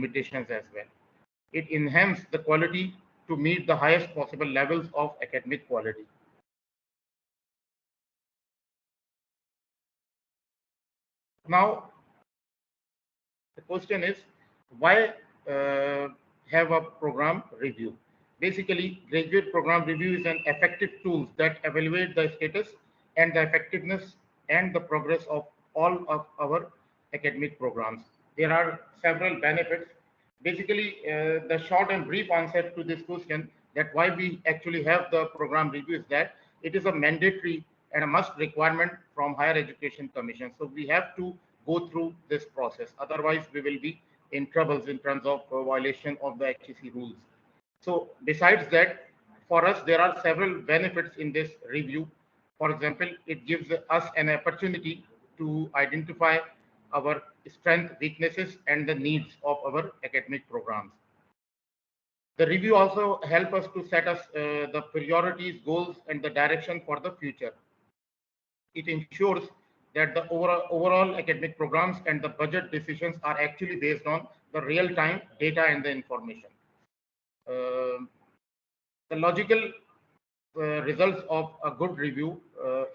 limitations as well. It enhances the quality to meet the highest possible levels of academic quality. Now, the question is, why have a program review? Basically, graduate program review is an effective tool that evaluate the status and the effectiveness and the progress of all of our academic programs. There are several benefits. Basically, the short and brief answer to this question, that why we actually have the program review, is that it is a mandatory and a must requirement from Higher Education Commission. So we have to go through this process. Otherwise, we will be in troubles in terms of violation of the HEC rules. So besides that, for us, there are several benefits in this review. For example, it gives us an opportunity to identify our strengths, weaknesses, and the needs of our academic programs. The review also helps us to set us the priorities, goals, and the direction for the future. It ensures that the overall academic programs and the budget decisions are actually based on the real-time data and the information. The logical results of a good review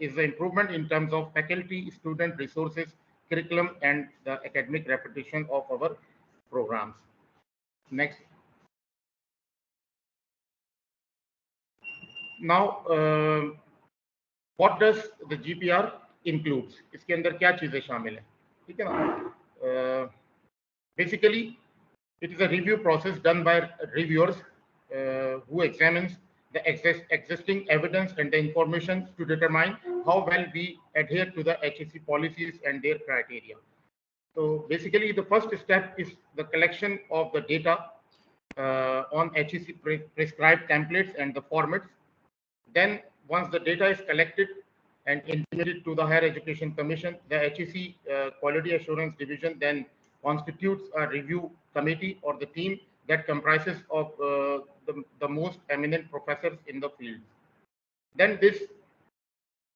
is the improvement in terms of faculty, student resources, curriculum, and the academic reputation of our programs. Next. Now, what does the GPR includes? इसके अंदर क्या चीजें शामिल हैं? ठीक है ना? Basically, it is a review process done by reviewers who examines the existing evidence and the information to determine how well we adhere to the HEC policies and their criteria. So basically, the first step is the collection of the data on HEC prescribed templates and the formats. Then, once the data is collected and intimated to the Higher Education Commission, the HEC Quality Assurance Division then constitutes a review committee or the team that comprises of the most eminent professors in the field. Then this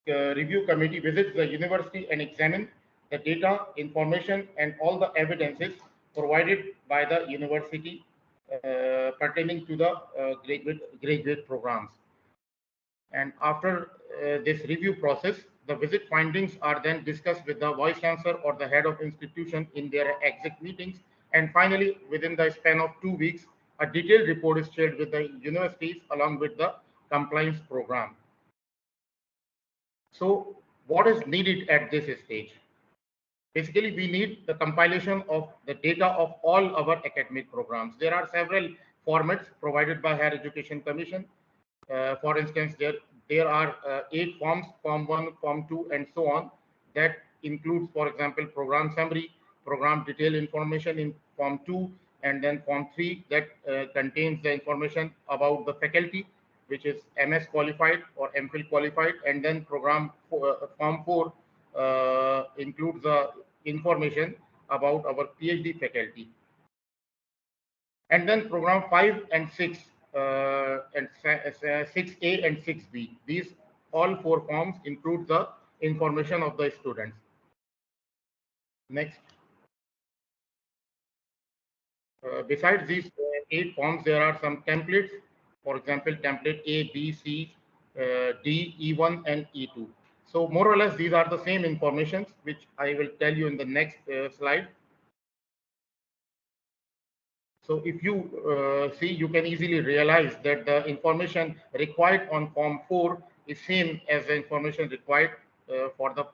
review committee visits the university and examines the data, information, and all the evidences provided by the university pertaining to the graduate programs. And after this review process, the visit findings are then discussed with the vice chancellor or the head of institution in their exec meetings. And finally, within the span of 2 weeks, a detailed report is shared with the universities along with the compliance program. So what is needed at this stage? Basically, we need the compilation of the data of all our academic programs. There are several formats provided by Higher Education Commission. For instance, there are 8 forms, Form 1, Form 2, and so on. That includes, for example, program summary, program detailed information in Form 2, and then Form 3 that contains the information about the faculty, which is MS qualified or MPhil qualified, and then Form 4 includes the information about our PhD faculty. And then Program 5 and 6 and 6A and 6B. These all 4 forms include the information of the students. Next. Besides these 8 forms, there are some templates. For example, template A, B, C, D, E1, and E2. So more or less, these are the same informations, which I will tell you in the next slide. So if you see, you can easily realize that the information required on Form 4 is same as the information required for the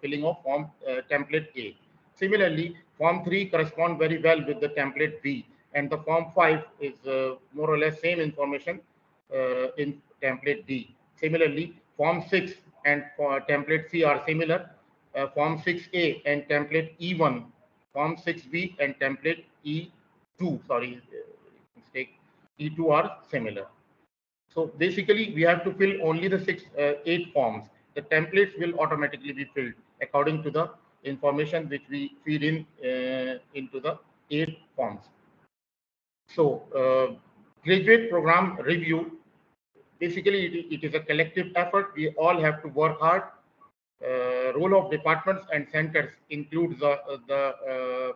filling of Form template A. Similarly, Form 3 correspond very well with the template B, and the Form 5 is more or less same information in template D. Similarly, Form 6 and template C are similar. Form 6A and template E1, Form 6B and template E2, sorry, mistake, E2 are similar. So basically, we have to fill only the 8 forms. The templates will automatically be filled according to the information which we feed in into the 8 forms. So graduate program review, basically it is a collective effort. We all have to work hard. Role of departments and centers includes the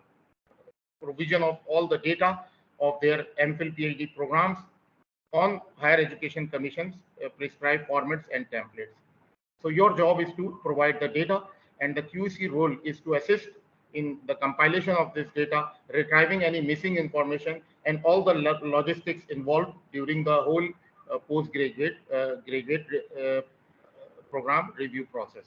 provision of all the data of their MPhil PhD programs on Higher Education Commission's prescribed formats and templates. So your job is to provide the data, and the QC role is to assist in the compilation of this data, retrieving any missing information, and all the logistics involved during the whole postgraduate graduate program review process.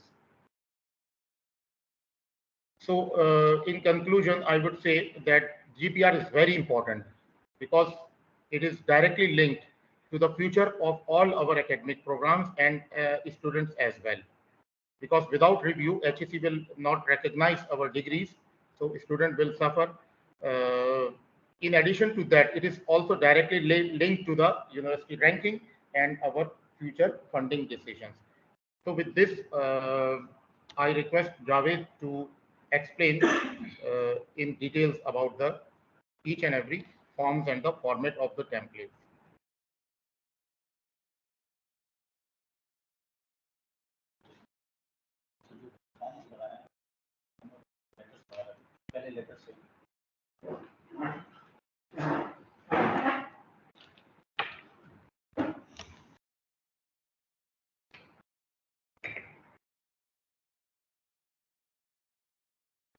So in conclusion, I would say that GPR is very important because it is directly linked to the future of all our academic programs and students as well. Because without review, HEC will not recognize our degrees, so student will suffer. In addition to that, it is also directly linked to the university ranking and our future funding decisions. So with this, I request Javed to explain in details about the each and every forms and the format of the templates.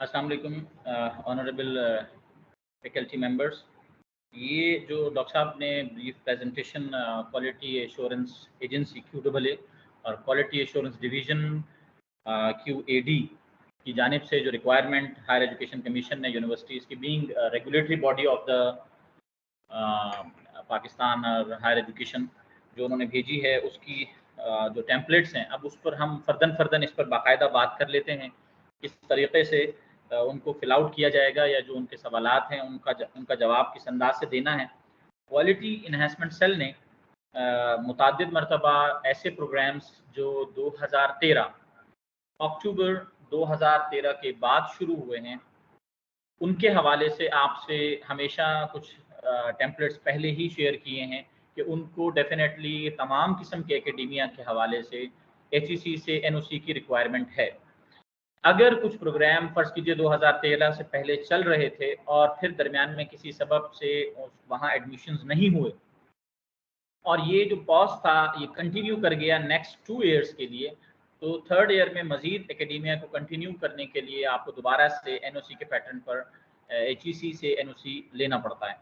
अस्सलाम वालेकुम honourable faculty members, ये जो doctor साहब ने brief presentation quality assurance agency QAA और quality assurance division QAD की जानिब से जो रिक्वायरमेंट हायर एजुकेशन कमीशन ने यूनिवर्सिटीज़ की being regulatory body of the Pakistan और हायर एजुकेशन जो उन्होंने भेजी है, उसकी जो टेम्पलेट्स हैं, अब उस पर हम फर्दन इस पर बाकायदा बात कर लेते हैं किस तरीके से उनको फिल आउट किया जाएगा या जो उनके सवालात हैं उनका जवाब किस अंदाज से देना है। क्वालिटी इन्हांसमेंट सेल ने मुताद्दिद मरतबा ऐसे प्रोग्राम्स जो 2013 अक्टूबर 2013 के बाद शुरू हुए हैं, उनके हवाले से आपसे हमेशा कुछ टेम्पलेट्स पहले ही शेयर किए हैं कि उनको डेफिनेटली तमाम किस्म के एकेडेमिया के हवाले से HEC से NOC की रिक्वायरमेंट है। अगर कुछ प्रोग्राम फर्ज कीजिए 2013 से पहले चल रहे थे और फिर दरमियान में किसी सबब से वहाँ एडमिशन्स नहीं हुए और ये जो पॉज था ये कंटिन्यू कर गया नेक्स्ट 2 ईयर्स के लिए, तो थर्ड ईयर में मजीद एकेडेमिया को कंटिन्यू करने के लिए आपको दोबारा से NOC के पैटर्न पर HEC से NOC लेना पड़ता है,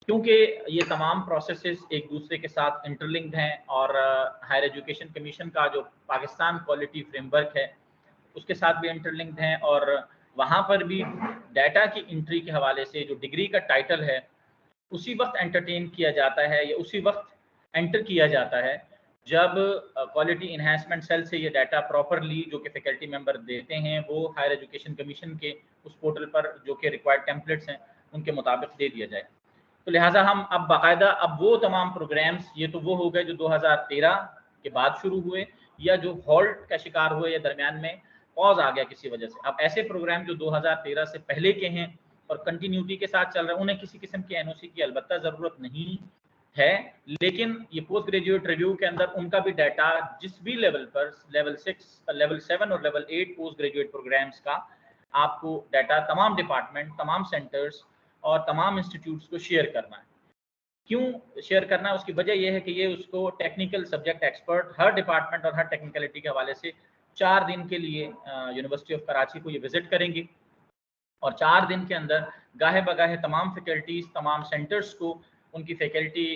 क्योंकि ये तमाम प्रोसेसेस एक दूसरे के साथ इंटरलिंक्ड हैं और हायर एजुकेशन कमीशन का जो पाकिस्तान क्वालिटी फ्रेमवर्क है उसके साथ भी इंटरलिंक्ड हैं और वहाँ पर भी डाटा की एंट्री के हवाले से जो डिग्री का टाइटल है उसी वक्त एंटरटेन किया जाता है या उसी वक्त एंटर किया जाता है जब क्वालिटी इन्हांसमेंट सेल से ये डाटा प्रॉपरली जो कि फैकल्टी मेंबर देते हैं वो हायर एजुकेशन कमीशन के उस पोर्टल पर जो कि रिक्वायर्ड टेम्पलेट्स हैं उनके मुताबिक दे दिया जाए। तो लिहाजा हम अब बाकायदा अब वो तमाम प्रोग्राम्स, ये तो वो हो गए जो 2013 के बाद शुरू हुए या जो हॉल्ट का शिकार हुए या दरमियान में पॉज आ गया किसी वजह से। अब ऐसे प्रोग्राम जो 2013 से पहले के हैं और कंटिन्यूटी के साथ चल रहे हैं, उन्हें किसी किस्म की NOC की अलबत्ता ज़रूरत नहीं है, लेकिन ये पोस्ट ग्रेजुएट रिव्यू के अंदर उनका भी डाटा जिस भी लेवल पर लेवल 6, लेवल 7 और लेवल 8 पोस्ट ग्रेजुएट प्रोग्राम्स का आपको डाटा तमाम डिपार्टमेंट, तमाम सेंटर्स और तमाम इंस्टीट्यूट्स को शेयर करना है। क्यों शेयर करना है? उसकी वजह यह है कि ये उसको टेक्निकल सब्जेक्ट एक्सपर्ट हर डिपार्टमेंट और हर टेक्निकलिटी के हवाले से 4 दिन के लिए यूनिवर्सिटी ऑफ कराची को ये विजिट करेंगे और 4 दिन के अंदर गाहे बगाहे तमाम फैकल्टीज, तमाम सेंटर्स को उनकी फैकल्टी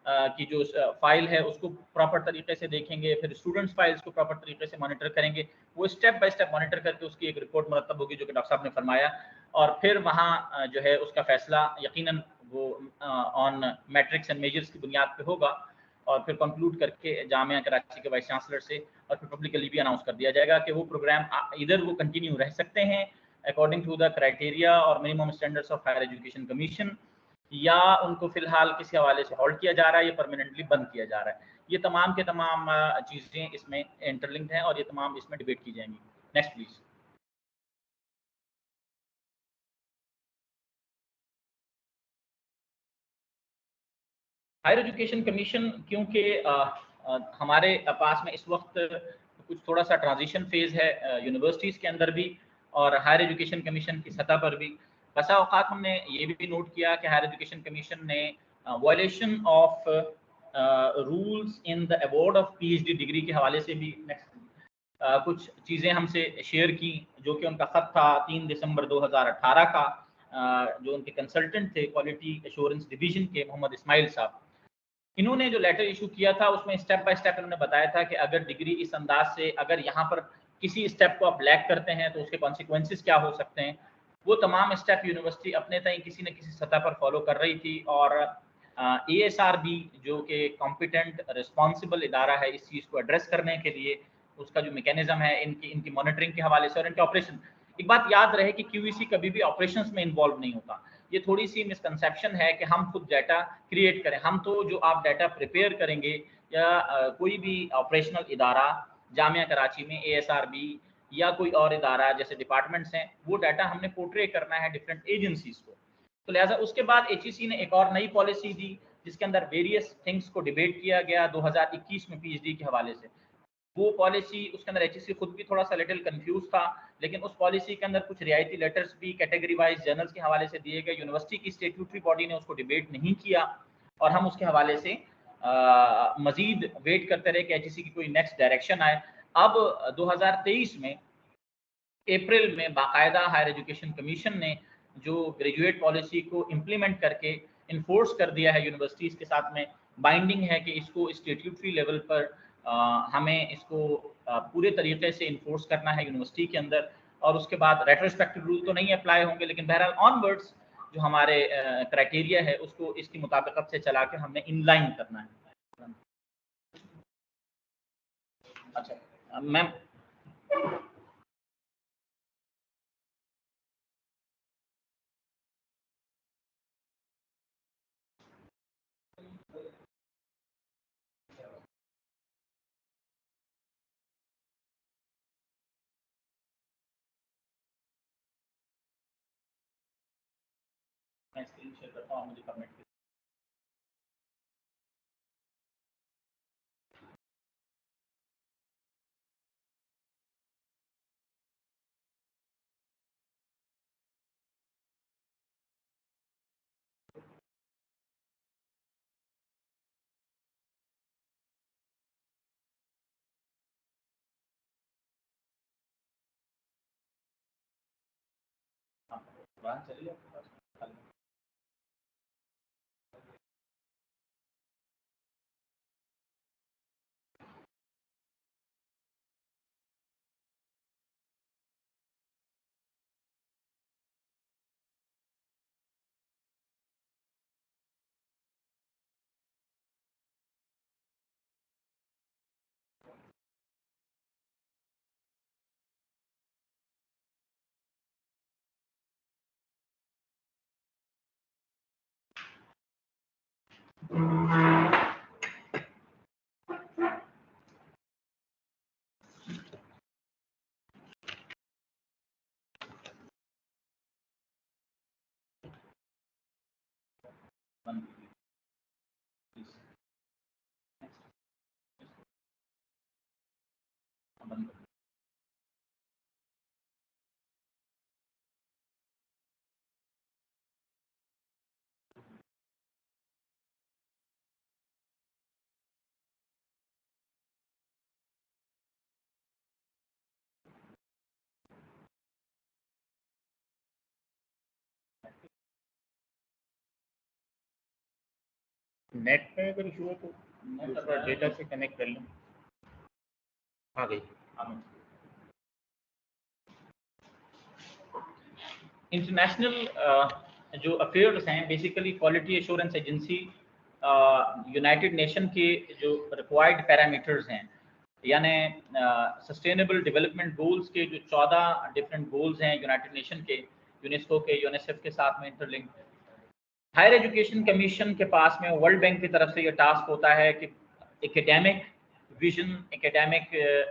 की जो फाइल है उसको प्रॉपर तरीके से देखेंगे, फिर स्टूडेंट्स फाइल्स को प्रॉपर तरीके से मॉनिटर करेंगे। वो स्टेप बाय स्टेप मॉनिटर करके उसकी एक रिपोर्ट मुरतब होगी जो कि डॉक्टर साहब ने फरमाया, और फिर वहाँ जो है उसका फैसला यकीनन वो ऑन मैट्रिक्स एंड मेजर्स की बुनियाद पे होगा और फिर कंक्लूड करके जामिया कराची के वाइस चांसलर से और फिर पब्लिकली भी अनाउंस कर दिया जाएगा कि वो प्रोग्राम इधर वो कंटिन्यू रह सकते हैं अकॉर्डिंग टू द क्राइटेरिया और minimum standards of higher education commission, या उनको फिलहाल किसी हवाले से होल्ड किया जा रहा है या परमानेंटली बंद किया जा रहा है। ये तमाम के तमाम चीज़ें इसमें इंटरलिंक्ड हैं और ये तमाम इसमें डिबेट की जाएंगी। Next please. Higher education commission, क्योंकि हमारे पास में इस वक्त कुछ थोड़ा सा ट्रांजिशन फेज है यूनिवर्सिटीज़ के अंदर भी और हायर एजुकेशन कमीशन की सतह पर भी, बसा औकात हमने ये भी नोट किया कि हायर एजुकेशन कमीशन ने violation of rules in the award of PhD degree के हवाले से भी कुछ चीज़ें हमसे शेयर की, जो कि उनका ख़त था 3 दिसंबर 2018 का, जो उनके कंसल्टेंट थे क्वालिटी एश्योरेंस डिवीजन के मोहम्मद इस्माइल साहब। इन्होंने जो लेटर इशू किया था उसमें स्टेप बाय स्टेप इन्होंने बताया था कि अगर डिग्री इस अंदाज से, अगर यहाँ पर किसी स्टेप को आप लैग करते हैं तो उसके कॉन्सिक्वेंसेस क्या हो सकते हैं। वो तमाम स्टेप यूनिवर्सिटी अपने तय किसी न किसी सतह पर फॉलो कर रही थी, और ASRB जो कि कॉम्पिटेंट रिस्पॉन्सिबल इदारा है इस चीज़ को एड्रेस करने के लिए, उसका जो मैकेनिज्म है इनकी मॉनिटरिंग के हवाले से और इनके ऑपरेशन। एक बात याद रहे कि QEC कभी भी ऑपरेशंस में इन्वॉल्व नहीं होता। ये थोड़ी सी मिसकंसेप्शन है कि हम खुद डाटा क्रिएट करें। हम तो जो आप डाटा प्रिपेयर करेंगे या कोई भी ऑपरेशनल इदारा, जामिया कराची में ASRB या कोई और इदारा जैसे डिपार्टमेंट्स हैं, वो डाटा हमने पोर्ट्रे करना है डिफरेंट एजेंसीज को। तो लिहाजा उसके बाद HEC ने एक और नई पॉलिसी दी जिसके अंदर वेरियस थिंग्स को डिबेट किया गया 2021 में PhD के हवाले से। वो पॉलिसी, उसके अंदर HEC खुद भी थोड़ा सा लिटिल कंफ्यूज था, लेकिन उस पॉलिसी के अंदर कुछ रियायती लेटर्स भी कैटेगरी वाइज जर्नल्स के हवाले से दिए गए। यूनिवर्सिटी की स्टेट्यूटरी बॉडी ने उसको डिबेट नहीं किया और हम उसके हवाले से मजीद वेट करते रहे कि HEC की कोई नेक्स्ट डायरेक्शन आए। अब 2023 में अप्रैल में बाकायदा हायर एजुकेशन कमीशन ने जो ग्रेजुएट पॉलिसी को इम्प्लीमेंट करके इन्फोर्स कर दिया है यूनिवर्सिटीज़ के साथ में, बाइंडिंग है कि इसको स्टेट्यूटरी लेवल पर हमें इसको पूरे तरीके से इन्फोर्स करना है यूनिवर्सिटी के अंदर, और उसके बाद रेट्रोस्पेक्टिव रूल तो नहीं अप्लाई होंगे, लेकिन बहरहाल ऑनवर्ड्स जो हमारे क्राइटेरिया है उसको इसकी मुताबिकत से चला के हमने इनलाइन करना है। अच्छा मैम, मैं स्क्रीन शेयर करता हूँ, मुझे परमिट कीजिए। चलिए आपके पास बंद। नेट पे अगर इशू है तो दूसरा डेटा से कनेक्ट कर लें। आ गई। इंटरनेशनल जो अफेयर्स हैं, basically quality assurance agency United nation के जो रिक्वायर्ड पैरामीटर्स हैं, यानी सस्टेनेबल डेवलपमेंट गोल्स के जो 14 डिफरेंट गोल्स हैं यूनाइटेड नेशन के, यूनेस्को के, यूनिसेफ के साथ में इंटरलिंक। हायर एजुकेशन कमीशन के पास में वर्ल्ड बैंक की तरफ से ये टास्क होता है कि एकेडमिक विजन, एकेडमिक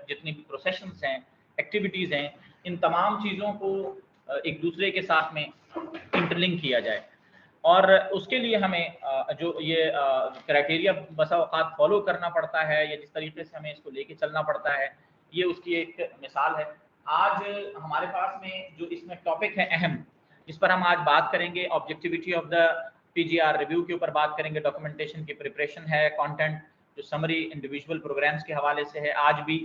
जितनी भी प्रोसेशंस हैं, एक्टिविटीज़ हैं, इन तमाम चीज़ों को एक दूसरे के साथ में इंटरलिंक किया जाए। और उसके लिए हमें जो ये क्राइटेरिया बसा औकात फॉलो करना पड़ता है, या जिस तरीके से हमें इसको लेके चलना पड़ता है, ये उसकी एक मिसाल है। आज हमारे पास में जो इसमें टॉपिक है अहम, जिस पर हम आज बात करेंगे। Objectivity of the PGR review के ऊपर बात करेंगे, डॉक्यूमेंटेशन की प्रिपरेशन है, कंटेंट जो समरी इंडिविजुअल प्रोग्राम्स के हवाले से है। आज भी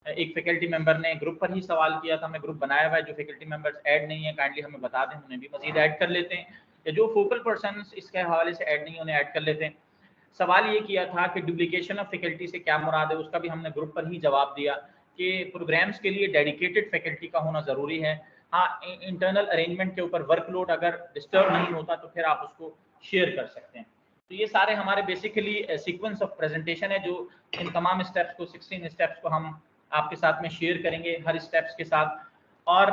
एक फैकल्टी मेंबर ने ग्रुप पर ही सवाल किया था, हमने ग्रुप बनाया हुआ है, जो फैकल्टी मेंबर्स ऐड नहीं है काइंडली हमें बता दें, उन्हें भी मजीद ऐड कर लेते हैं, या जो फोकल पर्सन्स इसके हवाले से ऐड नहीं उन्हें ऐड कर लेते हैं। सवाल ये किया था कि डुप्लीकेशन ऑफ फैकल्टी से क्या मुराद है, उसका भी हमने ग्रुप पर ही जवाब दिया कि प्रोग्राम्स के लिए डेडिकेटेड फैकल्टी का होना ज़रूरी है। हाँ, इंटरनल अरेंजमेंट के ऊपर वर्कलोड अगर डिस्टर्ब नहीं होता तो फिर आप उसको शेयर कर सकते हैं। तो ये सारे हमारे बेसिकली सीक्वेंस ऑफ प्रेजेंटेशन है, जो इन तमाम स्टेप्स को 16 स्टेप्स को हम आपके साथ में शेयर करेंगे हर स्टेप्स के साथ। और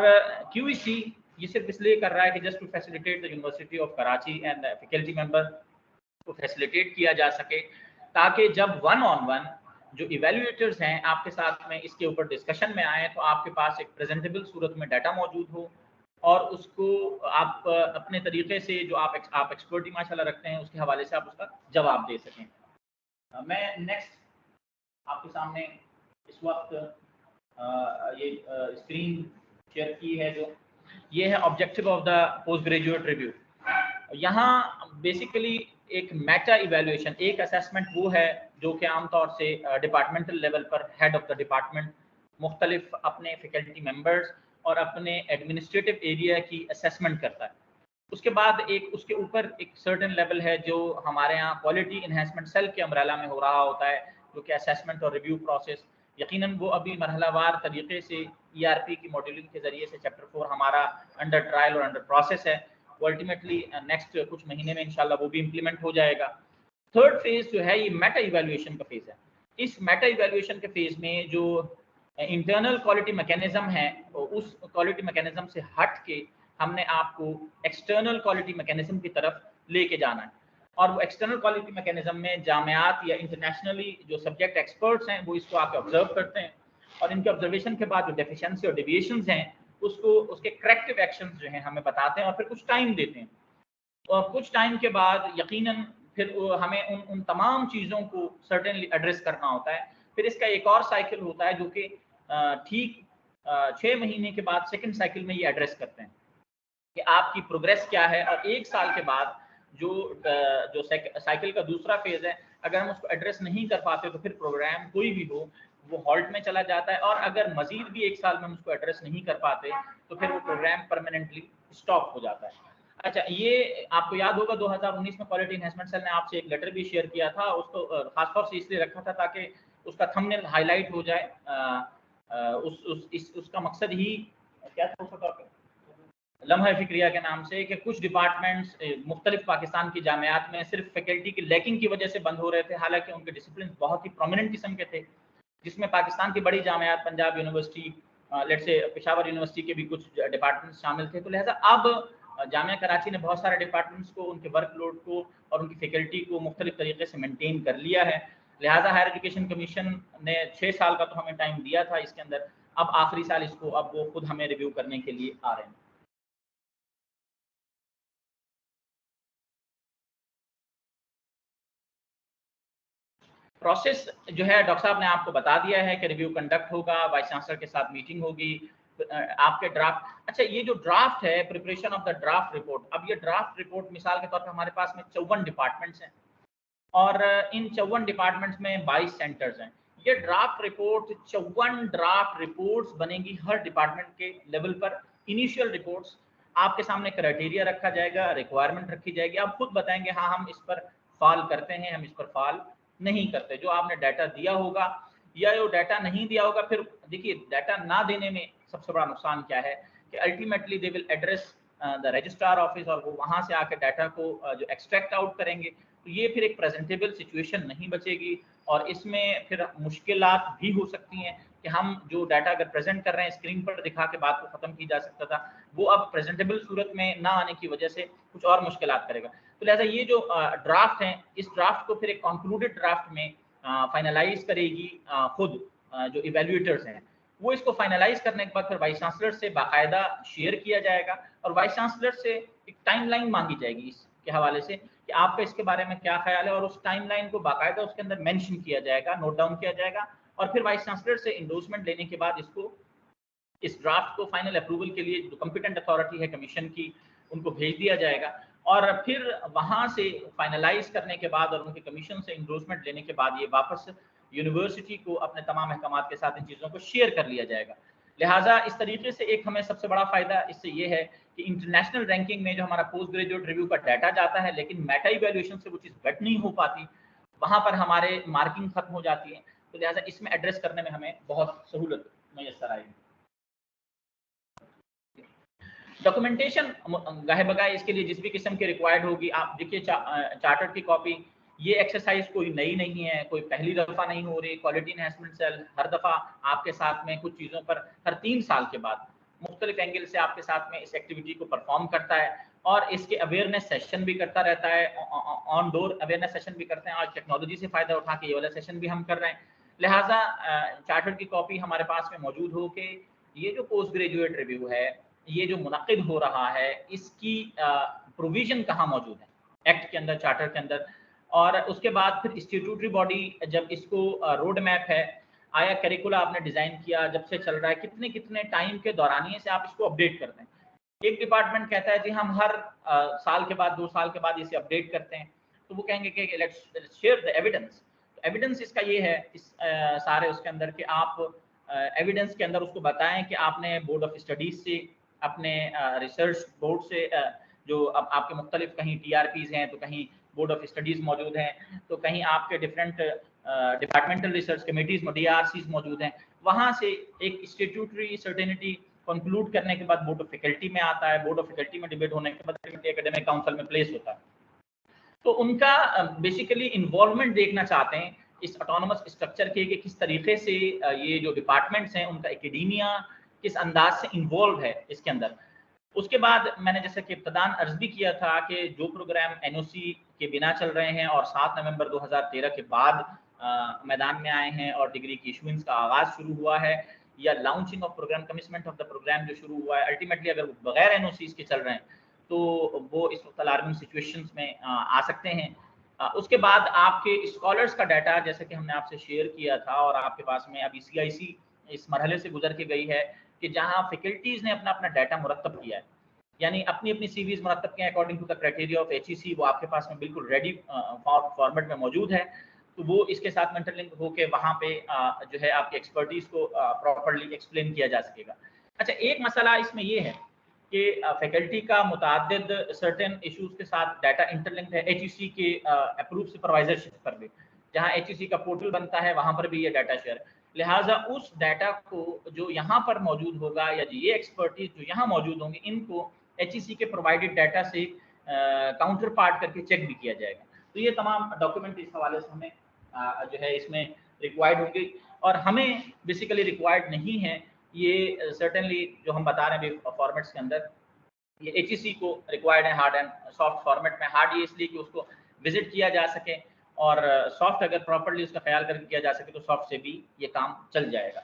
QEC ये सिर्फ इसलिए कर रहा है कि just to facilitate the university of Karachi and faculty member को फैसिलिटेट किया जा सके, ताकि जब 1-on-1 जो इवेल्युएटर्स हैं आपके साथ में इसके ऊपर डिस्कशन में आए तो आपके पास एक प्रेजेंटेबल सूरत में डाटा मौजूद हो और उसको आप अपने तरीके से जो आप एक्सपर्टी माशाल्लाह रखते हैं उसके हवाले से आप उसका जवाब दे सकें। मैं नेक्स्ट आपके सामने इस वक्त ये स्क्रीन शेयर की है, जो ये है objective of the post graduate review. यहाँ बेसिकली एक मेटा इवैल्यूएशन, एक असेसमेंट वो है जो कि आमतौर से डिपार्टमेंटल लेवल पर हेड ऑफ द डिपार्टमेंट मुख्तलिफ अपने फैकल्टी मेंबर्स और अपने एडमिनिस्ट्रेटिव एरिया की असेसमेंट करता है। उसके बाद एक उसके ऊपर एक सर्टेन लेवल है जो हमारे यहाँ क्वालिटी इन्हेंसमेंट सेल के अम्ब्रेला में हो रहा होता है, जो कि असेसमेंट और रिव्यू प्रोसेस यकीनन वो अभी मरहलावार तरीके से ERP की मॉड्यूलिंग के जरिए से चैप्टर 4 हमारा अंडर ट्रायल और अंडर प्रोसेस है। अल्टीमेटली नेक्स्ट कुछ महीने में इंशाल्लाह वो भी इम्प्लीमेंट हो जाएगा। थर्ड फेज जो है ये मेटा इवैल्यूएशन का फेज है। इस मेटा इवैल्यूएशन के फेज में जो इंटरनल क्वालिटी मैकेनिज्म है उस क्वालिटी मैकेनिज्म से हट के हमने आपको एक्सटर्नल क्वालिटी मैकेनिज्म की तरफ लेके जाना है। और वो एक्सटर्नल क्वालिटी मैकेनिज्म में जामियात या इंटरनेशनली जो सब्जेक्ट एक्सपर्ट्स हैं वो इसको आके ऑब्जर्व करते हैं और इनके ऑब्जर्वेशन के बाद जो डेफिशिएंसी और डेविएशंस हैं उसको उसके करेक्टिव एक्शंस जो हैं हमें बताते हैं और फिर कुछ टाइम देते हैं। और कुछ टाइम के बाद यकीनन फिर हमें उन तमाम चीज़ों को सर्टेनली एड्रेस करना होता है। फिर इसका एक और साइकिल होता है जो कि ठीक 6 महीने के बाद सेकंड साइकिल में ये एड्रेस करते हैं कि आपकी प्रोग्रेस क्या है। और 1 साल के बाद जो साइकिल का दूसरा फेज है, अगर हम उसको एड्रेस नहीं कर पाते तो फिर प्रोग्राम कोई भी हो वो हॉल्ट में चला जाता है। और अगर मजीद भी 1 साल में हम उसको एड्रेस नहीं कर पाते तो फिर वो प्रोग्राम परमानेंटली स्टॉप हो जाता है। अच्छा, ये आपको याद होगा 2019 में क्वालिटी एनहांसमेंट सेल ने आपसे एक लेटर भी शेयर किया था, उसको खासतौर से इसलिए रखा था ताकि उसका थंबनेल हाईलाइट हो जाए। उसका मकसद ही क्या था उसका, लम्हा फिक्रिया के नाम से, कि कुछ डिपार्टमेंट्स मुख्तलिफ पाकिस्तान की जामियात में सिर्फ फैकल्टी की लैकिंग की वजह से बंद हो रहे थे, हालांकि उनके डिसिप्लिन बहुत ही प्रोमिनेंट किस्म के थे, जिसमें पाकिस्तान की बड़ी जामियात, Punjab university, let's say Peshawar university के भी कुछ डिपार्टमेंट्स शामिल थे। तो लिहाजा अब जामिया कराची ने बहुत सारे डिपार्टमेंट्स को, उनके वर्कलोड को और उनकी फैकल्टी को मुख्तलिफ तरीके से मेनटेन कर लिया है। लिहाजा हायर एजुकेशन कमीशन ने 6 साल का तो हमें टाइम दिया था इसके अंदर, अब आखिरी साल इसको अब वो खुद हमें रिव्यू करने के लिए आ रहे हैं। प्रोसेस जो है डॉक्टर साहब ने आपको बता दिया है कि रिव्यू कंडक्ट होगा, वाइस चांसलर के साथ मीटिंग होगी, आपके ड्राफ्ट। अच्छा, ये जो ड्राफ्ट है, preparation of the draft report, अब ये ड्राफ्ट रिपोर्ट मिसाल के तौर पर हमारे पास में 54 डिपार्टमेंट्स हैं और इन 54 डिपार्टमेंट्स में 22 सेंटर्स हैं। ये ड्राफ्ट रिपोर्ट 54 ड्राफ्ट रिपोर्ट्स बनेंगी हर डिपार्टमेंट के लेवल पर। इनिशियल रिपोर्ट्स आपके सामने क्राइटेरिया रखा जाएगा, रिक्वायरमेंट रखी जाएगी, आप खुद बताएंगे हाँ हम इस पर फॉल करते हैं, हम इस पर फॉल नहीं करते। जो आपने डाटा दिया होगा या जो डाटा नहीं दिया होगा, फिर देखिए डाटा ना देने में सबसे बड़ा नुकसान क्या है कि ultimately they will address the registrar office और वो वहाँ से आकर डाटा को जो एक्सट्रैक्ट आउट करेंगे, तो ये फिर एक प्रेजेंटेबल सिचुएशन नहीं बचेगी और इसमें फिर मुश्किलात भी हो सकती हैं कि हम जो डाटा अगर प्रेजेंट कर रहे हैं स्क्रीन पर दिखा के बात को ख़त्म की जा सकता था, वो अब प्रेजेंटेबल सूरत में ना आने की वजह से कुछ और मुश्किलात करेगा। तो लिहाजा ये जो ड्राफ्ट हैं, इस ड्राफ्ट को फिर एक कंक्लूडेड ड्राफ्ट में फाइनलाइज करेगी खुद जो इवेल्युएटर्स हैं, वो इसको फाइनलाइज करने के बाद फिर वाइस चांसलर से बाकायदा शेयर किया जाएगा और वाइस चांसलर से एक टाइमलाइन मांगी जाएगी इसके हवाले से कि आपका इसके बारे में क्या ख्याल है, और उस टाइमलाइन को बाकायदा उसके अंदर मेंशन किया जाएगा, नोट डाउन किया जाएगा और फिर वाइस चांसलर से इंडोर्समेंट लेने के बाद इसको इस ड्राफ्ट को फाइनल अप्रूवल के लिए जो कॉम्पिटेंट अथॉरिटी है कमीशन की, उनको भेज दिया जाएगा और फिर वहाँ से फाइनलाइज करने के बाद और उनके कमीशन से इंडोर्समेंट लेने के बाद ये वापस यूनिवर्सिटी को अपने तमाम अहकामात के साथ इन चीज़ों को शेयर कर लिया जाएगा। लिहाजा इस तरीके से एक हमें सबसे बड़ा फ़ायदा इससे ये है कि इंटरनेशनल रैंकिंग में जो हमारा पोस्ट ग्रेजुएट रिव्यू का डाटा जाता है, लेकिन मेटा इवैल्यूएशन से वो चीज़ वेट नहीं हो पाती, वहाँ पर हमारे मार्किंग खत्म हो जाती है। तो लिहाजा इसमें एड्रेस करने में हमें बहुत सहूलत मैसर आएगी। डॉक्यूमेंटेशन गाहे बगाए इसके लिए जिस भी किस्म की रिक्वायर्ड होगी, आप देखिए चार्टर्ड की कॉपी, ये एक्सरसाइज कोई नई नहीं है, कोई पहली दफ़ा नहीं हो रही। क्वालिटी एनहांसमेंट सेल हर दफ़ा आपके साथ में कुछ चीज़ों पर हर 3 साल के बाद मुख्तलिफ एंगल से आपके साथ में इस एक्टिविटी को परफॉर्म करता है और इसके अवेयरनेस सेशन भी करता रहता है, ऑन डोर अवेयरनेस सेशन भी करते हैं। आज टेक्नोलॉजी से फ़ायदा उठा के ये वाला सेशन भी हम कर रहे हैं। लिहाजा चार्टर्ड की कॉपी हमारे पास में मौजूद हो के ये जो पोस्ट ग्रेजुएट रिव्यू है, ये जो मुनक़िद हो रहा है, इसकी प्रोविज़न कहाँ मौजूद है एक्ट के अंदर, चार्टर के अंदर, और उसके बाद फिर स्टैट्यूटरी बॉडी जब इसको रोड मैप है, आया करिकुला आपने डिज़ाइन किया, जब से चल रहा है, कितने टाइम के दौरानिए से आप इसको अपडेट करते हैं। एक डिपार्टमेंट कहता है जी हम हर साल के बाद 2 साल के बाद इसे अपडेट करते हैं, तो वो कहेंगे कि let's share the evidence. Evidence इसका ये है इस सारे उसके अंदर कि आप एविडेंस के अंदर उसको बताएं कि आपने बोर्ड ऑफ स्टडीज से, अपने रिसर्च बोर्ड से, जो अब आपके मुख्तलिफ कहीं TRPs हैं तो कहीं बोर्ड ऑफ स्टडीज़ मौजूद हैं, तो कहीं आपके different departmental research committees DRCs मौजूद हैं, वहाँ से एक स्टैट्यूटरी सर्टेनिटी कंक्लूड करने के बाद बोर्ड ऑफ फैकल्टी में आता है। बोर्ड ऑफ फैकल्टी में डिबेट होने के बाद एकेडमिक काउंसिल में प्लेस होता है। तो उनका बेसिकली इन्वॉल्वमेंट देखना चाहते हैं इस ऑटोनोमस स्ट्रक्चर के कि किस तरीके से ये जो डिपार्टमेंट्स हैं उनका एकेडेमिया किस अंदाज से इन्वॉल्व है इसके अंदर। उसके बाद मैंने जैसे कि इब्तदान अर्ज भी किया था कि जो प्रोग्राम NOC के बिना चल रहे हैं और 7 नवंबर 2013 के बाद मैदान में आए हैं और डिग्री की इशुएंस का आगाज़ शुरू हुआ है, या launching of program, commitment of the program जो शुरू हुआ है, अल्टीमेटली अगर वो बगैर NOCs के चल रहे हैं तो वो इस वक्त अलार्मिंग सिचुएशंस में आ सकते हैं। उसके बाद आपके स्कॉलर्स का डाटा जैसे कि हमने आपसे शेयर किया था और आपके पास में अभी CIC इस मरहले से गुजर के गई है कि जहां फैकल्टीज ने अपना डाटा मुरतब किया है, यानी अपनी सीवीज मुरतब किए according to the criteria of HEC, वो आपके पास में बिल्कुल रेडी फॉर्मेट में मौजूद है। तो वो इसके साथ इंटरलिंक होके वहाँ पे जो है आपकी एक्सपर्टीज को प्रॉपर्ली एक्सप्लेन किया जा सकेगा। अच्छा, एक मसला इसमें ये है कि फैकल्टी का मुताद्दिद सर्टेन इश्यूज के साथ डाटा इंटरलिंक्ड है HEC के अप्रूव सुपरवाइजरशिप पर भी, जहाँ HEC का पोर्टल बनता है वहाँ पर भी ये डाटा शेयर है। लिहाजा उस डाटा को जो यहाँ पर मौजूद होगा या ये एक्सपर्टीज जो यहाँ मौजूद होंगे, इनको HEC के प्रोवाइडेड डाटा से काउंटर पार्ट करके चेक भी किया जाएगा। तो ये तमाम डॉक्यूमेंट इस हवाले से हमें जो है इसमें रिक्वायर्ड होंगे, और हमें बेसिकली रिक्वायर्ड नहीं है ये सर्टेनली जो हम बता रहे हैं फॉर्मेट्स के अंदर, ये HEC को रिक्वायर्ड है हार्ड एंड सॉफ्ट फॉर्मेट में। हार्ड ये इसलिए कि उसको विजिट किया जा सके, और सॉफ्ट अगर प्रॉपर्ली उसका ख्याल करके किया जा सके तो सॉफ्ट से भी ये काम चल जाएगा।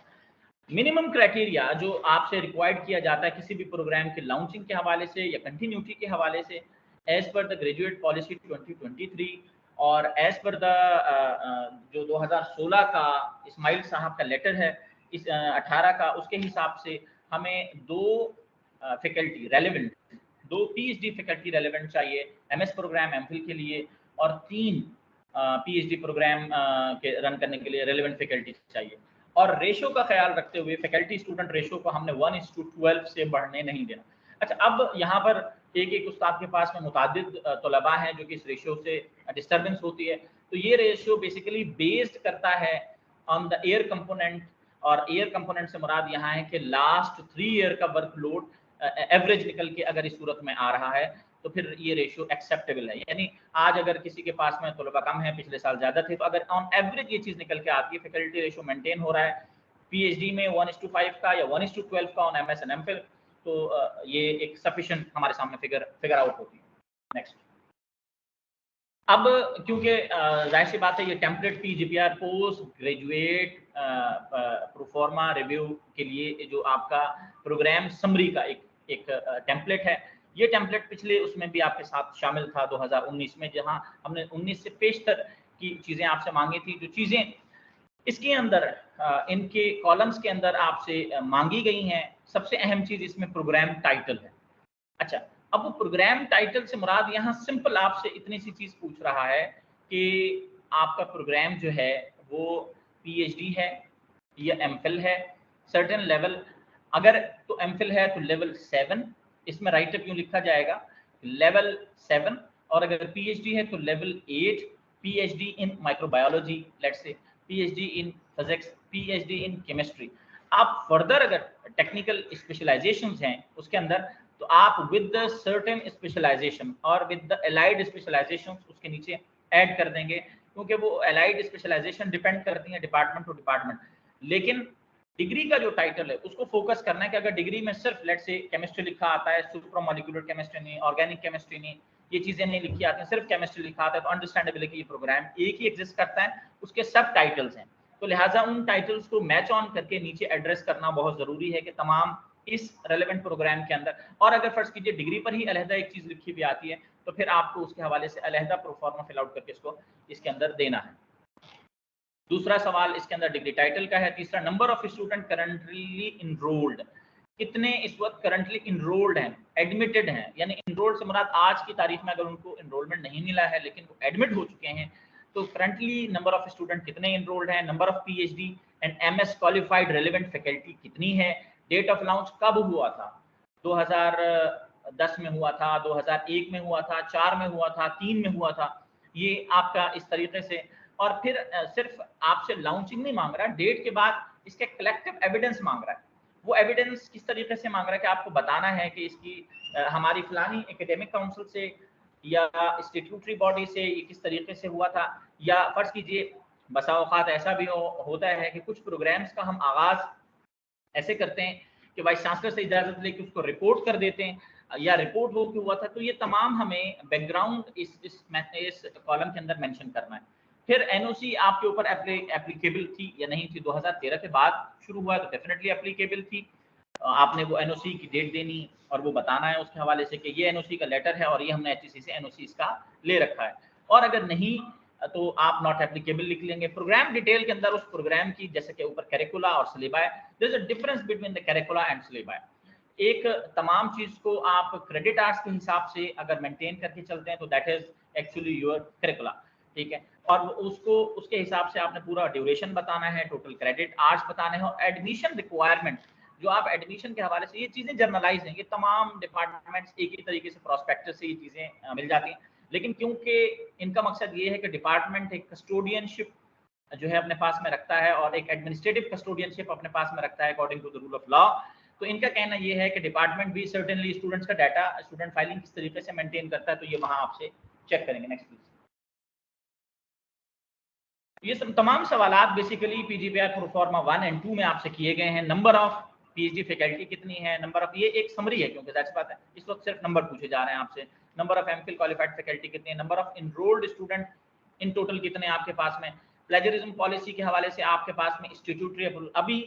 मिनिमम क्राइटेरिया जो आपसे रिक्वायर्ड किया जाता है किसी भी प्रोग्राम के लॉन्चिंग के हवाले से या कंटिन्यूटी के हवाले से, as per the graduate policy 2023 और एज पर द जो 2016 का इस्माइल साहब का लेटर है इस 18 का, उसके हिसाब से हमें 2 faculty relevant, 2 PhD faculty relevant चाहिए MS प्रोग्राम MPhil के लिए, और 3 PhD प्रोग्राम के रन करने के लिए रेलेवेंट फैकल्टी चाहिए। और रेशो का ख्याल रखते हुए फैकल्टी स्टूडेंट रेशो को हमने 1:12 से बढ़ने नहीं देना। अच्छा, अब यहाँ पर एक उस्ताद के पास में मुतादिद तलबा हैं जो कि इस रेशो से डिस्टर्बेंस होती है, तो ये रेशो बेसिकली बेस्ड करता है ऑन द एयर कंपोनेंट, और एयर कंपोनेंट से मुराद यहाँ है कि लास्ट 3 ईयर का वर्कलोड एवरेज निकल के अगर इस सूरत में आ रहा है तो फिर ये रेशियो एक्सेप्टेबल है। यानी आज अगर किसी के पास में तलबा कम है, पिछले साल ज़्यादा थे, तो अगर ऑन एवरेज ये चीज़ निकल के आती है, फैकल्टी रेशियो मेंटेन हो रहा है PhD में 1:5 का या 1:12 का ऑन MS एंड MPhil, तो ये एक सफिशिएंट हमारे सामने फिगर आउट होती है। नेक्स्ट, अब क्योंकि जाहिर सी बात है ये template PGPR post graduate proforma review के लिए जो आपका प्रोग्राम समरी का एक टेम्पलेट है, ये टेम्पलेट पिछले उसमें भी आपके साथ शामिल था 2019 में, जहां हमने 19 से पेशतर की चीज़ें आपसे मांगी थी। जो चीज़ें इसके अंदर इनके कॉलम्स के अंदर आपसे मांगी गई हैं, सबसे अहम चीज़ इसमें प्रोग्राम टाइटल है। अच्छा, अब वो प्रोग्राम टाइटल से मुराद यहाँ सिंपल आपसे इतनी सी चीज़ पूछ रहा है कि आपका प्रोग्राम जो है वो पीएचडी है या एमफिल है, सर्टेन लेवल, अगर तो एमफिल है तो लेवल 7, इसमें राइटर क्यों लिखा जाएगा लेवल 7, और अगर पीएचडी है तो level 8, PhD in microbiology, let's say PhD in physics, PhD in chemistry. आप फर्दर अगर टेक्निकल स्पेशलाइजेशंस हैं उसके अंदर, तो आप विद द सर्टेन स्पेशलाइजेशन और विद द एलाइड स्पेशलाइजेशंस उसके नीचे ऐड कर देंगे, क्योंकि वो एलाइड स्पेशलाइजेशन डिपेंड करती है डिपार्टमेंट टू डिपार्टमेंट। लेकिन डिग्री का जो टाइटल है उसको फोकस करना है कि अगर डिग्री में सिर्फ लेट से केमिस्ट्री लिखा आता है, सुप्रामोलिकुलर केमिस्ट्री नहीं, ऑर्गेनिक केमिस्ट्री नहीं, ये चीजें नहीं लिखी आती हैं, सिर्फ केमिस्ट्री लिखा आता है, तो अंडरस्टैंडेबल है कि ये प्रोग्राम एक ही एग्जिस्ट करता है, उसके सब टाइटल्स हैं, तो लिहाजा उन टाइटल्स को मैच ऑन करके नीचे एड्रेस करना बहुत जरूरी है कि तमाम इस रेलेवेंट प्रोग्राम के अंदर। और अगर फर्ज कीजिए डिग्री पर ही अलहदा एक चीज लिखी भी आती है, तो फिर आपको उसके हवाले से अलहदा प्रोफार्मा फिल आउट करके इसको इसके अंदर देना है। दूसरा सवाल इसके अंदर डिग्री टाइटल का है। तीसरा, number of student currently enrolled, कितने इस वक्त करंटली इनरोल्ड हैं, एडमिटेड हैं, यानी इनरोल्ड से मुराद आज की तारीख में अगर उनको इनरोलमेंट नहीं मिला है लेकिन वो एडमिट हो चुके हैं, तो करंटली नंबर ऑफ स्टूडेंट कितने इनरोल्ड हैं, number of PhD and MS qualified relevant faculty कितनी है, डेट ऑफ लॉन्च कब हुआ था, 2010 में हुआ था, 2001 में हुआ था, 4 में हुआ था, 3 में हुआ था, ये आपका इस तरीके से। और फिर सिर्फ आपसे लॉन्चिंग नहीं मांग रहा, डेट के बाद इसके कलेक्टिव एविडेंस मांग रहा है। वो एविडेंस किस तरीके से मांग रहा है कि आपको बताना है कि इसकी हमारी फलानी एकेडमिक काउंसिल से या स्टैट्यूटरी बॉडी से ये किस तरीके से हुआ था, या फर्ज कीजिए बसा औकात ऐसा भी होता है कि कुछ प्रोग्राम्स का हम आगाज ऐसे करते हैं कि वाइस चांसलर से इजाजत लेके उसको रिपोर्ट कर देते हैं, या रिपोर्ट हो के हुआ था, तो ये तमाम हमें बैकग्राउंड इस कॉलम के अंदर मेंशन करना है। फिर एनओसी आपके ऊपर एप्लीकेबल थी या नहीं थी, 2013 के बाद शुरू हुआ तो डेफिनेटली एप्लीकेबल थी। आपने वो एनओसी की डेट देनी और वो बताना है उसके हवाले से कि ये एनओसी का लेटर है और ये हमने एचईसी से एनओसी इसका ले रखा है, और अगर नहीं तो आप नॉट एप्लीकेबल लिख लेंगे। प्रोग्राम डिटेल के अंदर उस प्रोग्राम की जैसे कि ऊपर करिकुला और syllabi, there is a difference between the curricula and syllabi. एक तमाम चीज को आप क्रेडिट आवर्स के हिसाब से अगर मेंटेन करके चलते हैं तो दैट इज एक्चुअली योर करिकुला, ठीक है, और उसको उसके हिसाब से आपने पूरा ड्यूरेशन बताना है, टोटल क्रेडिट आवर्स बताने हैं, और एडमिशन रिक्वायरमेंट जो आप एडमिशन के हवाले से, ये चीजें जर्नलाइज हैं, ये तमाम डिपार्टमेंट्स एक ही तरीके से प्रोस्पेक्टस से ये चीजें मिल जाती हैं, लेकिन क्योंकि इनका मकसद ये है कि डिपार्टमेंट एक कस्टोडियनशिप जो है अपने पास में रखता है और एक एडमिनिस्ट्रेटिव कस्टोडियनशिप अपने पास में रखता है according to the rule of law, तो इनका कहना ये है कि डिपार्टमेंट भी सर्टेनली स्टूडेंट्स का डाटा, स्टूडेंट फाइलिंग किस तरीके से मेंटेन करता है, तो ये वहां आपसे चेक करेंगे। Next please. ये सब तमाम सवालात बेसिकली पीजीपीआर प्रोफार्मा 1 एंड 2 में आपसे किए गए हैं। नंबर ऑफ पीएचडी फैकल्टी कितनी है, नंबर ऑफ, ये एक समरी है क्योंकि दैट्स बात है, इस वक्त सिर्फ नंबर पूछे जा रहे हैं आपसे। Number of MPhil qualified faculty कितनी है, number of enrolled student in total कितने आपके पास में। प्लेजरिज्म पॉलिसी के हवाले से आपके पास में स्टैट्यूटरी अप्रूवल, अभी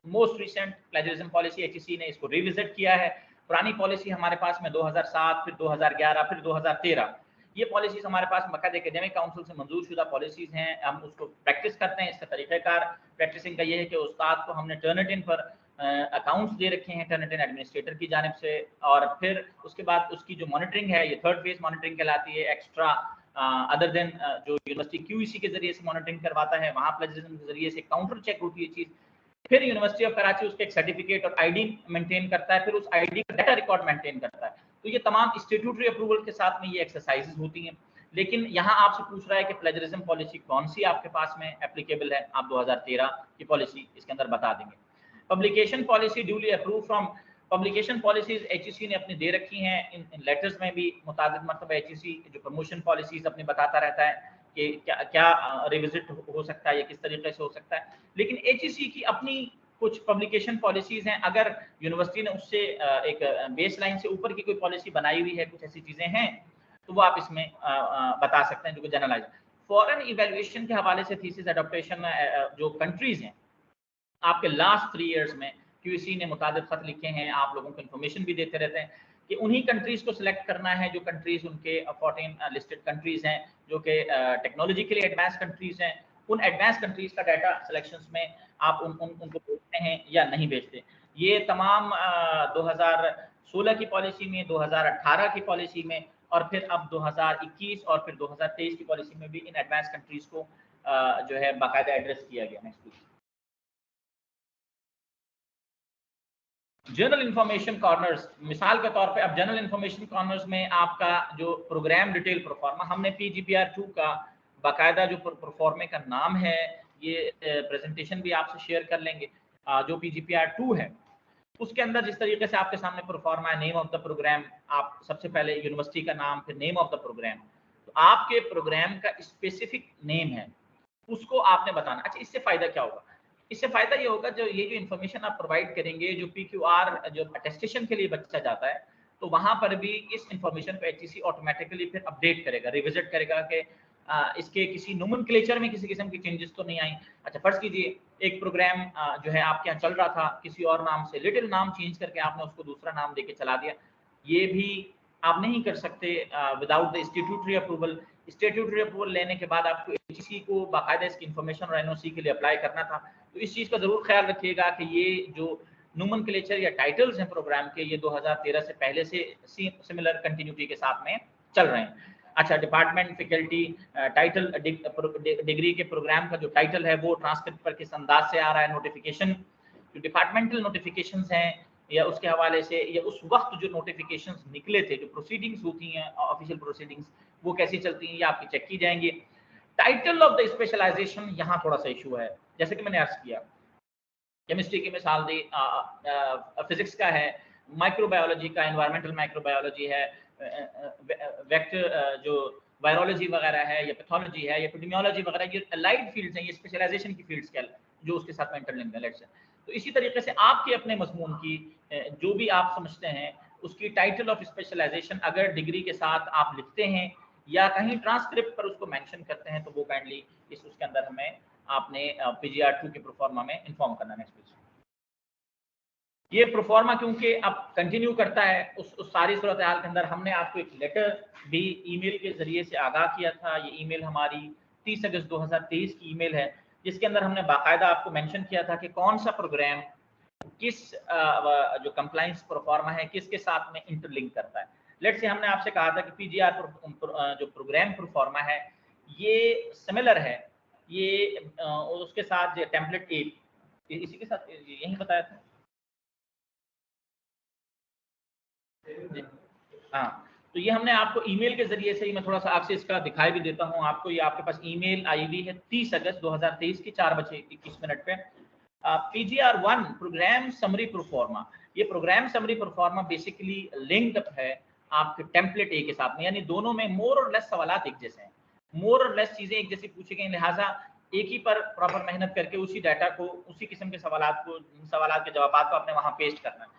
most recent plagiarism policy HEC ने इसको रिविजिट किया है। पुरानी पॉलिसी हमारे पास में 2007, फिर 2011, फिर 2013, ये पॉलिसीज हमारे पास मकद एकेडमिक काउंसिल से मंजूर शुदा पॉलिसीज हैं। हम उसको प्रैक्टिस करते हैं। इसका तरीक़ाकार प्रैक्टिसिंग का ये है कि उस्ताद को हमने टर्निटिन पर अकाउंट्स दे रखे हैं टर्निटिन एडमिनिस्ट्रेटर की जानिब से, और फिर उसके बाद उसकी जो मॉनिटरिंग है ये थर्ड फेज मॉनिटरिंग कहलाती है। एक्स्ट्रा अदर देन जो यूनिवर्सिटी क्यूईसी के जरिए से मॉनिटरिंग करवाता है, वहाँ प्लेजरिज्म के जरिए से काउंटर चेक होती है चीज़। फिर यूनिवर्सिटी ऑफ कराची उसके एक सर्टिफिकेट और आईडी मेंटेन करता है, फिर उस आईडी का डाटा रिकॉर्ड मेंटेन करता है। तो ये तमाम स्टैट्यूटरी अप्रूवल के साथ में ये एक्सरसाइजेस होती हैं। लेकिन यहाँ आपसे पूछ रहा है कि प्लेजरिज्म पॉलिसी कौन सी आपके पास में एप्लीकेबल है, आप 2013 की पॉलिसी इसके अंदर बता देंगे। Publication policy duly approve from, publication policies HEC ने अपनी दे रखी हैं। इन लेटर्स में भी मुताबिक मतलब एचईसी जो प्रमोशन पॉलिसीज अपनी बताता रहता है कि क्या क्या रिविजिट हो सकता है या किस तरीके से हो सकता है, लेकिन एचईसी की अपनी कुछ पब्लिकेशन पॉलिसीज हैं। अगर यूनिवर्सिटी ने उससे एक बेस लाइन से ऊपर की कोई पॉलिसी बनाई हुई है, कुछ ऐसी चीजें हैं, तो वो आप इसमें बता सकते हैं जो कि जनरलाइज। फॉरेन इवेल्युएशन के हवाले से थीसिस एडॉप्टेशन जो कंट्रीज हैं आपके लास्ट 3 इयर्स में क्यूसी ने मुताबिक खत लिखे हैं, आप लोगों को इन्फॉर्मेशन भी देते रहते हैं कि उन्हीं कंट्रीज को सिलेक्ट करना है जो कंट्रीज उनके 14 लिस्टेड कंट्रीज हैं जो कि टेक्नोलॉजिकली एडवांस कंट्रीज हैं। उन एडवांस कंट्रीज का डाटा सिलेक्शंस में आप उनको भेजते हैं या नहीं भेजते। ये तमाम 2016 की पॉलिसी में, 2018 की पॉलिसी में और फिर अब 2021 और फिर 2023 की पॉलिसी में भी इन एडवांस कंट्रीज को जो है बाकायदा एड्रेस किया गया। Next please. General information corners, मिसाल के तौर पे अब जनरल इंफॉर्मेशन कॉर्नर्स में आपका जो प्रोग्राम डिटेल प्रोफार्मा, हमने PGPR2 का बाकायदा जो प्रोफार्मे का नाम है, ये प्रेजेंटेशन भी आपसे शेयर कर लेंगे। जो PGPR2 है उसके अंदर जिस तरीके से आपके सामने प्रोफार्मा है, नेम ऑफ द प्रोग्राम, आप सबसे पहले यूनिवर्सिटी का नाम, फिर नेम ऑफ द प्रोग्राम, तो आपके प्रोग्राम का स्पेसिफिक नेम है उसको आपने बताना। अच्छा, इससे फायदा क्या होगा? इससे फायदा ये होगा जो ये जो इन्फॉर्मेशन आप प्रोवाइड करेंगे, जो PQR जो अटेस्टेशन के लिए बच्चा जाता है, तो वहां पर भी इस इन्फॉर्मेशन को HEC ऑटोमेटिकली फिर अपडेट करेगा, रिविजिट करेगा कि इसके किसी नोमेनक्लेचर में किसी किस्म की चेंजेस तो नहीं आई। अच्छा, फर्ज कीजिए एक प्रोग्राम जो है आपके यहाँ चल रहा था किसी और नाम से, लिटिल नाम चेंज करके आपने उसको दूसरा नाम देके चला दिया, ये भी आप नहीं कर सकते without the statutory approval. Statutory approval लेने के बाद आपको HEC को बाकायदा इसकी इन्फॉर्मेशन और NOC के लिए अप्लाई करना था। तो इस चीज़ का ज़रूर ख्याल रखिएगा कि ये जो नोमेनक्लेचर या टाइटल्स हैं प्रोग्राम के, ये 2013 से पहले से सिमिलर कंटिन्यूटी के साथ में चल रहे हैं। अच्छा, डिपार्टमेंट, फैकल्टी, टाइटल, डिग्री के प्रोग्राम का जो टाइटल है वो ट्रांसक्रिप्ट पर किस अंदाज से आ रहा है, नोटिफिकेशन, जो डिपार्टमेंटल नोटिफिकेशंस हैं या उसके हवाले से, या उस वक्त जो नोटिफिकेशंस निकले थे, जो प्रोसीडिंग्स होती हैं ऑफिशियल प्रोसीडिंग्स, वो कैसी चलती हैं, ये आपकी चेक की जाएंगी। टाइटल ऑफ द स्पेशलाइजेशन, यहाँ थोड़ा सा इशू है, जैसे कि मैंने अर्ज किया, केमिस्ट्री की मिसाल दी, फिजिक्स का है, माइक्रोबायोलॉजी का, एनवायरमेंटल माइक्रोबायोलॉजी है, वेक्टर जो वायरोलॉजी वगैरह है, या पैथोलॉजी है, या एपिडेमियोलॉजी वगैरह, ये अलाइड फील्ड्स हैं, ये स्पेशलाइजेशन की फील्ड्स के जो उसके साथ में इंटरलिंक्ड है। लेट्स से तो इसी तरीके से आपके अपने मजमून की जो भी आप समझते हैं उसकी टाइटल ऑफ स्पेशलाइजेशन अगर डिग्री के साथ आप लिखते हैं या कहीं ट्रांसक्रिप्ट पर उसको मेंशन करते हैं, तो वो काइंडली इस उसके अंदर हमें आपने PGR2 के प्रोफार्मा में इन्फॉर्म करना। Next please. ये प्रोफार्मा क्योंकि अब कंटिन्यू करता है, उस सारी सूरत हाल के अंदर हमने आपको एक लेटर भी ईमेल के जरिए से आगाह किया था। ये ईमेल हमारी 30 अगस्त 2023 की ईमेल है, जिसके अंदर हमने बाकायदा आपको मेंशन किया था कि कौन सा प्रोग्राम किस जो कंप्लायंस प्रोफार्मा है किसके साथ में इंटरलिंक करता है। लेट्स से हमने आपसे कहा था कि PGR जो प्रोग्राम प्रोफार्मा है ये सिमिलर है, ये उसके साथ टेम्पलेट 8 इसी के साथ यही बताया था जी। हाँ, तो ये हमने आपको ईमेल के जरिए से ही, मैं थोड़ा सा आपसे इसका दिखाई भी देता हूँ आपको, ये आपके पास ईमेल आई हुई है 30 अगस्त 2023 की 4:21 पे। PGR1 प्रोग्राम समरी प्रोफार्मा, ये program summary proforma basically linked है आपके टेम्पलेट ए के साथ में, यानी दोनों में मोर और लेस सवालात एक जैसे हैं, मोर और लेस चीजें एक जैसी पूछी गई, लिहाजा एक ही पर प्रॉपर मेहनत करके उसी डाटा को, उसी किस्म के सवालात के जवाब को आपने वहां पेस्ट करना है।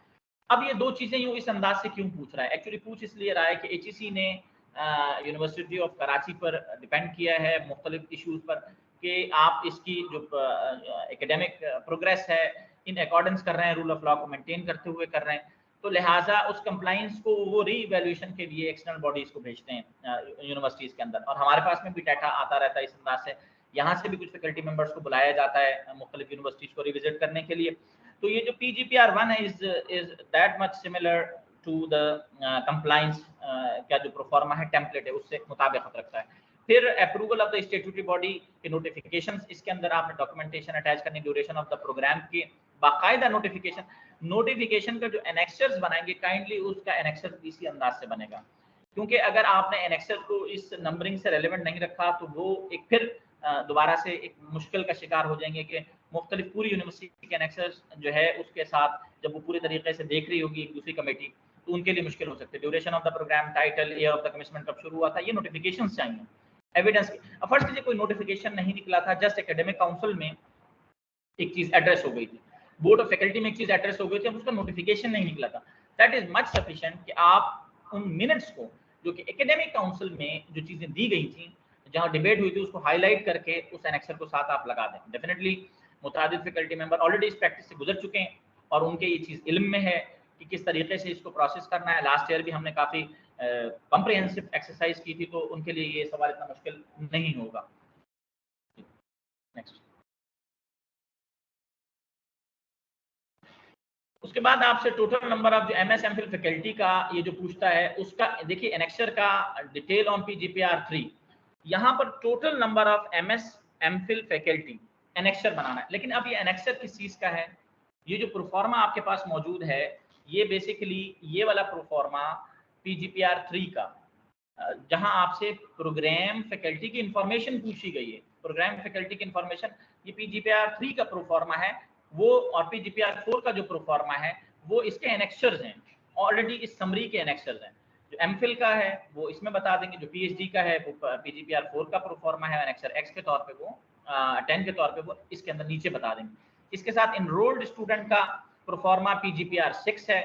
अब ये दो चीजें यूं इस अंदाज से क्यों पूछ रहा है? एक्चुअली पूछ इसलिए रहा है कि HEC ने यूनिवर्सिटी ऑफ कराची पर डिपेंड किया है मुख्तलिफ इश्यूज पर कि आप इसकी जो एकेडमिक प्रोग्रेस है इन अकॉर्डेंस कर रहे हैं, रूल ऑफ लॉ को मेंटेन करते हुए कर रहे हैं, तो लिहाजा उस कंप्लाइंस को वो री इवैल्यूएशन के लिए एक्सटर्नल बॉडीज को भेजते हैं यूनिवर्सिटीज के अंदर, और हमारे पास में भी डाटा आता रहता है इस अंदाज से। यहाँ से भी कुछ फैकल्टी मेंबर्स को बुलाया जाता है मुख्तलिफ यूनिवर्सिटीज को रिविजिट करने के लिए। तो ये जो PGPR1 है is that much similar to the compliance क्या जो प्रोफार्मा है टेम्पलेट है उससे मुताबिकत रखता है। फिर approval of the statutory body के नोटिफिकेशंस, इसके अंदर आपने डॉक्यूमेंटेशन अटैच करनी, ड्यूरेशन ऑफ द प्रोग्राम की बाकायदा नोटिफिकेशन का जो एनेक्सर्स बनाएंगे काइंडली उसका एनेक्सर इसी अंदाज से बनेगा, क्योंकि अगर आपने एनेक्सर को इस नंबरिंग से रेलेवेंट नहीं रखा तो वो एक फिर दोबारा से एक मुश्किल का शिकार हो जाएंगे कि मुख्तलिफ पूरी यूनिवर्सिटी के एनेक्सर्स जो है उसके साथ जब वो पूरी तरीके से देख रही होगी एक दूसरी कमेटी, तो उनके लिए मुश्किल हो सकती है। Duration of the program, title, year of the commitment कब शुरू हुआ था, ये नोटिफिकेशंस चाहिए। एविडेंस फर्स्ट कीजिए कोई नोटिफिकेशन नहीं निकला था, जस्ट एकेडमिक काउंसिल में एक चीज एड्रेस हो गई थी, बोर्ड ऑफ फैकल्टी में एक चीज एड्रेस हो गई थी, उसका नोटिफिकेशन नहीं निकला था। दैट इज मच सफिशिएंट कि आप उन मिनट्स को जो कि एकेडमिक काउंसिल में जो चीजें दी गई थी, जहां डिबेट हुई थी, उसको हाईलाइट करके उस एनेक्सर को साथ आप लगा दें। डेफिनेटली मुतादिद फैकल्टी मेंबर ऑलरेडी इस प्रैक्टिस से गुजर चुके हैं और उनके ये चीज इल्म में है कि किस तरीके से इसको प्रोसेस करना है। लास्ट ईयर भी हमने काफी कॉम्प्रिहेंसिव एक्सरसाइज की थी, तो उनके लिए ये सवाल इतना मुश्किल नहीं होगा। नेक्स्ट। उसके बाद आपसे टोटल नंबर ऑफ जो MS MPhil फैकल्टी का ये जो पूछता है उसका देखिए एनेक्सर का डिटेल ऑन PGPR 3, यहाँ पर total number of MS MPhil faculty annexure बनाना है। लेकिन अब ये एनेक्सर किस चीज का है, ये जो प्रोफार्मा आपके पास मौजूद है ये बेसिकली ये वाला प्रोफार्मा PGPR 3 का, जहां आपसे प्रोग्राम फैकल्टी की इंफॉर्मेशन पूछी गई है, प्रोग्राम फैकल्टी की इंफॉर्मेशन, ये PGPR 3 का प्रोफार्मा है वो, और PGPR 4 का जो प्रोफार्मा है वो इसके एनेक्सर्स हैं, ऑलरेडी इस समरी के एनेक्सर्स हैं। जो एमफिल का है वो इसमें बता देंगे, जो PhD का है वो PGPR 4 का प्रोफार्मा है एनेक्सर X के तौर पे, वो 10 के तौर पे वो इसके अंदर नीचे बता देंगे। इसके साथ इनरोल्ड स्टूडेंट का प्रोफार्मा PGPR 6 है,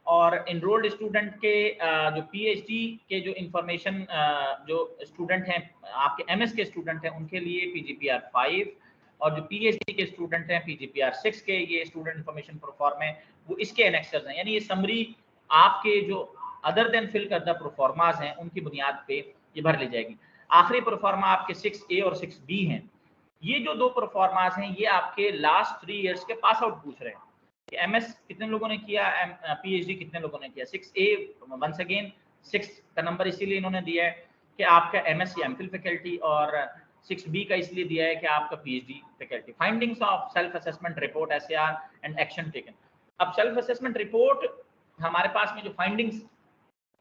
और इनरोल्ड स्टूडेंट के जो PhD के जो इंफॉर्मेशन जो स्टूडेंट हैं आपके MS के स्टूडेंट हैं उनके लिए PGPR 5, और जो PhD के स्टूडेंट हैं PGPR 6 के ये स्टूडेंट इंफॉर्मेशन प्रोफार्मा है वो इसके एनेक्सर्स हैं। यानी ये समरी आपके जो अदर देन फिल करदा प्रोफार्मास हैं उनकी बुनियाद पे ये भर ली जाएगी। आखिरी प्रोफार्मा आपके 6A और 6B हैं। ये जो दो प्रोफार्मास हैं ये आपके लास्ट 3 इयर्स के पास आउट पूछ रहे हैं कि MS कितने लोगों ने किया, PhD कितने लोगों ने किया। 6A वंस अगेन 6 का नंबर इसीलिए इन्होंने दिया है कि आपका MS या MPhil फैकल्टी, और 6B का इसलिए दिया है कि आपका PhD faculty. Findings of self assessment report SAR and action taken. अब सेल्फ असेसमेंट रिपोर्ट हमारे पास में जो फाइंडिंग्स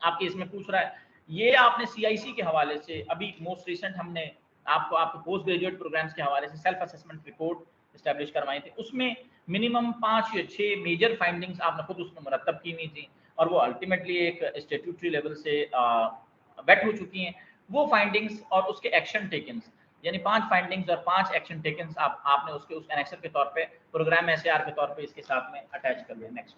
आपके इसमें पूछ रहा है ये आपने CIC के हवाले से अभी मोस्ट रिसेंट हमने आपको पोस्ट ग्रेजुएट प्रोग्राम्स के हवाले से सेल्फ असेसमेंट रिपोर्ट स्टैब्लिश करवाई थी, उसमें मिनिमम 5 या 6 मेजर फाइंडिंग्स आपने खुद उसमें मुरतब की हुई थी, और वो अल्टीमेटली एक स्टैट्यूटरी लेवल से वेट हो चुकी हैं वो फाइंडिंग्स और उसके एक्शन टेकन, यानी 5 फाइंडिंग्स और 5 एक्शन टेकन आपने उसके उस एनेक्सर के तौर पे प्रोग्राम SAR के तौर पे इसके साथ में अटैच कर दिया। नेक्स्ट,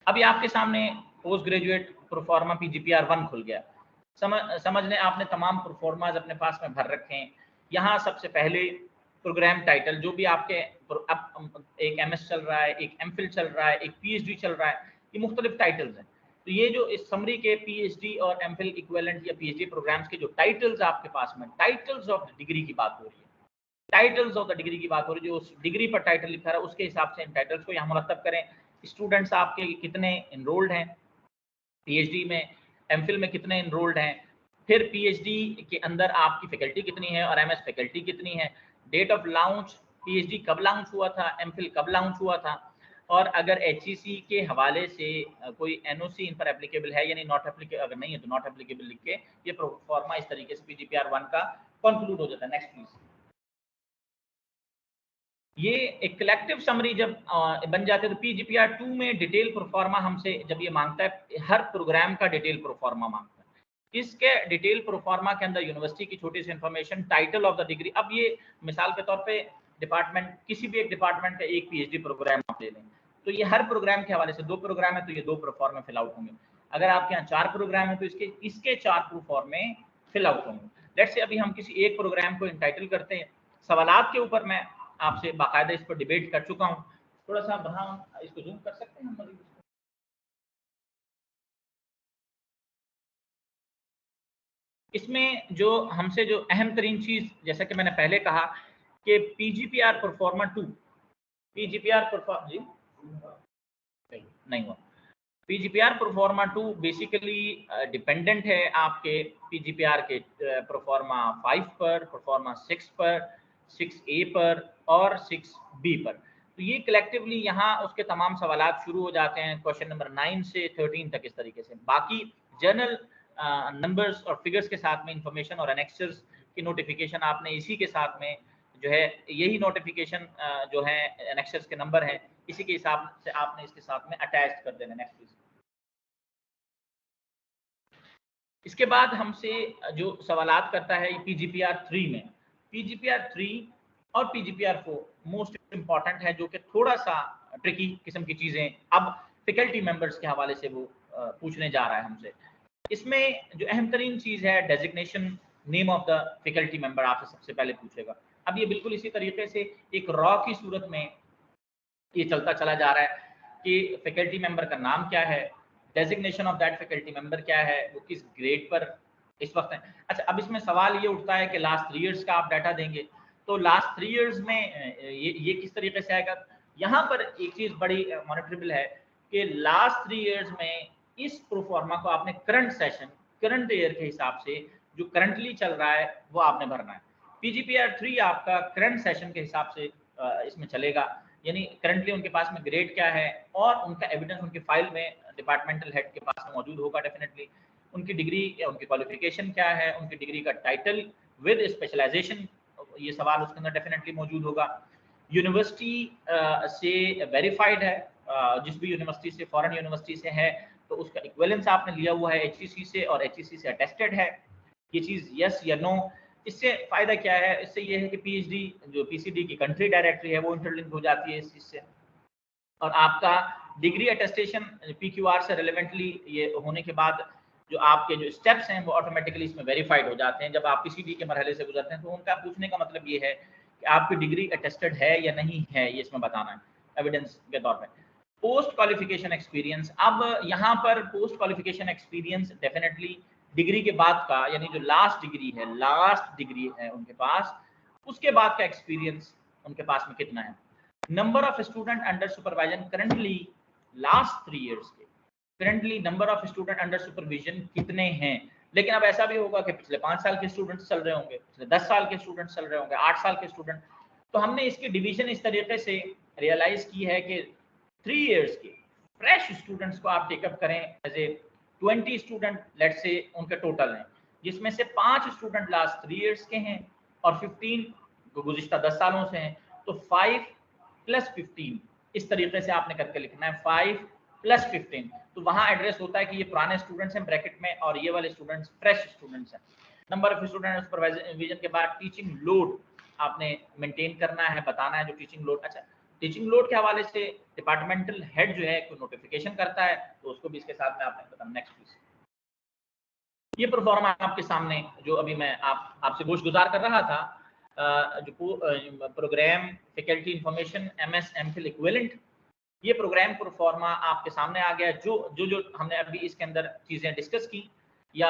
अभी आपके सामने पोस्ट ग्रेजुएट प्रोफार्मा PGPR 1 खुल गया। समझ लें आपने तमाम प्रोफार्माज अपने पास में भर रखे हैं। यहाँ सबसे पहले प्रोग्राम टाइटल जो भी आपके अब एक MS चल रहा है, एक MPhil चल रहा है, एक PhD चल रहा है, ये मुख्तलिफ टाइटल्स हैं। तो ये जो इस समरी के PhD और MPhil इक्विवेलेंट या PhD प्रोग्राम्स के जो टाइटल्स आपके पास में, टाइटल्स ऑफ डिग्री की बात हो रही है, टाइटल्स ऑफ द डिग्री की बात हो रही है, जो उस डिग्री पर टाइटल लिखा है उसके हिसाब से इन टाइटल्स को यहाँ मुरतब करें। स्टूडेंट्स आपके कितने इनरोल्ड हैं PhD में, MPhil में कितने इनरोल्ड हैं, फिर PhD के अंदर आपकी फैकल्टी कितनी है और MS फैकल्टी कितनी है, डेट ऑफ लॉन्च, PhD कब लॉन्च हुआ था, MPhil कब लॉन्च हुआ था, और अगर HEC के हवाले से कोई NOC इन पर एप्लीकेबल है यानी नॉट एप्लीकेबल, अगर नहीं है तो नॉट एप्लीकेबल लिख के ये प्रोफार्मा इस तरीके से PGPR 1 का कंक्लूड हो जाता है। Next please. ये एक कलेक्टिव समरी जब बन जाते हैं तो PGPR 2 में डिटेल प्रोफार्मा हमसे जब ये मांगता है, हर प्रोग्राम का डिटेल प्रोफार्मा मांगता है। इसके डिटेल प्रोफार्मा के अंदर यूनिवर्सिटी की छोटी सी information, title of the degree, अब ये मिसाल के तौर पे डिपार्टमेंट, किसी भी एक डिपार्टमेंट का एक PhD प्रोग्राम आप ले लें तो ये हर प्रोग्राम के हवाले से 2 प्रोग्राम है तो ये 2 प्रोफार्मे फिल आउट होंगे। अगर आपके यहाँ 4 प्रोग्राम है तो इसके 4 प्रोफार्मे फिल आउट होंगे। लेट्स से अभी हम किसी एक प्रोग्राम को इंटाइटल करते हैं, सवालात के ऊपर मैं आपसे बाकायदा इस पर डिबेट कर चुका हूं। थोड़ा सा वहां इसको जूम कर सकते हैं हम। इसमें जो हमसे जो अहम तरीन चीज, जैसा कि मैंने पहले कहा कि PGPR परफॉर्मा 2, PGPR परफॉर्मा जी नहीं हुआ, PGPR परफॉर्मा 2 बेसिकली डिपेंडेंट है आपके PGPR के परफॉर्मा 5 पर, परफॉर्मा 6 पर, 6A पर और 6B पर। तो ये कलेक्टिवली यहाँ उसके तमाम सवालात शुरू हो जाते हैं क्वेश्चन नंबर 9 से 13 तक इस तरीके से। बाकी जर्नल नंबर्स और फिगर्स के साथ में इंफॉर्मेशन और एनेक्सर्स की नोटिफिकेशन आपने इसी के साथ में जो है, यही नोटिफिकेशन जो है एनेक्सर्स के नंबर हैं, इसी के हिसाब से आपने इसके साथ में अटैच कर देना। Next please. इसके बाद हमसे जो सवालात करता है PGPR 3 में, PGPR 3 और PGPR 4 मोस्ट इंपॉर्टेंट है, जो कि थोड़ा सा ट्रिकी किस्म की चीजें अब फैकल्टी मेंबर्स के हवाले से वो पूछने जा रहा है हमसे। इसमें जो अहम तरीन चीज है designation name of the faculty member आपसे सबसे पहले पूछेगा। अब ये बिल्कुल इसी तरीके से एक रॉ की सूरत में ये चलता चला जा रहा है कि फैकल्टी मेंबर का नाम क्या है, designation of that faculty member क्या है, वो किस ग्रेड पर इस वक्त है। अच्छा, अब इसमें सवाल ये उठता है कि लास्ट 3 इयर्स का आप डाटा देंगे, तो लास्ट 3 इयर्स में ये किस तरीके से आएगा। यहाँ पर एक चीज बड़ी मॉनिटरेबल है कि लास्ट 3 इयर्स में इस प्रोफॉर्मा को आपने करंट सेशन, करंट ईयर के हिसाब से जो करंटली चल रहा है वो आपने भरना है। पीजीपीआर 3 आपका करंट सेशन के हिसाब से इसमें चलेगा, यानी करंटली उनके पास में ग्रेड क्या है और उनका एविडेंस उनकी फाइल में डिपार्टमेंटल हेड के पास में मौजूद होगा डेफिनेटली। उनकी डिग्री या उनकी क्वालिफिकेशन क्या है, उनकी डिग्री का टाइटल विद स्पेशलाइजेशन, ये सवाल उसके अंदर डेफिनेटली मौजूद होगा। यूनिवर्सिटी से वेरीफाइड है, जिस भी यूनिवर्सिटी से, फॉरेन यूनिवर्सिटी से है तो उसका इक्विवेलेंस आपने लिया हुआ है एचईसी से और एचईसी से अटेस्टेड है। ये चीज़ यस या नो। इससे फायदा क्या है, इससे ये है कि पीएचडी जो पीसीडी की कंट्री डायरेक्टरी है वो इंटरलिंक हो जाती है इस चीज़ से, और आपका डिग्री अटेस्टेशन पीक्यूआर से रिलेवेंटली ये होने के बाद जो आपके जो स्टेप्स हैं वो ऑटोमेटिकली इसमें वेरीफाइड हो जाते हैं। जब आप पीसीडी के मरहले से गुजरते हैं तो उनका पूछने का मतलब ये है कि आपकी डिग्री अटेस्टेड है या नहीं है, ये इसमें बताना है एविडेंस के तौर पे। पोस्ट क्वालिफिकेशन एक्सपीरियंस, अब यहाँ पर post qualification experience definitely degree के बाद का, यानी जो लास्ट डिग्री है उनके पास, उसके बाद का एक्सपीरियंस उनके पास में कितना है। Number of student under supervision currently last 3 years के, currently number of student under supervision कितने हैं। लेकिन अब ऐसा भी होगा कि पिछले 5 साल के स्टूडेंट्स चल रहे होंगे, पिछले 10 साल के स्टूडेंट्स चल रहे होंगे, 8 साल के स्टूडेंट। तो हमने इसकी डिवीजन इस तरीके से रियलाइज की है कि 3 इयर्स के फ्रेश स्टूडेंट्स को आप टेकअप करें as a 20 student let's say उनके टोटल हैं, जिसमें से 5 स्टूडेंट लास्ट 3 इयर्स के हैं और 15 गुज़िश्ता 10 सालों से हैं। तो 5 + 15 इस तरीके से आपने करके लिखना है, 5 + 15। तो वहां एड्रेस होता है कि ये पुराने स्टूडेंट्स हैं ब्रैकेट में और ये वाले स्टूडेंट्स फ्रेश स्टूडेंट्स हैं। नंबर ऑफ स्टूडेंट सुपरवाइजन के बाद टीचिंग लोड आपने मेंटेन करना है, बताना है जो टीचिंग लोड। अच्छा, टीचिंग लोड के हवाले से डिपार्टमेंटल हेड जो है कोई नोटिफिकेशन करता है तो उसको भी इसके साथ में आपने बताना। Next please. ये परफॉर्मा आपके सामने जो अभी मैं आपसे गोश गुजार कर रहा था, जो program faculty information MS MPhil equivalent, ये प्रोग्राम परफॉर्मा आपके सामने आ गया। जो हमने अभी इसके अंदर चीजें डिस्कस की, या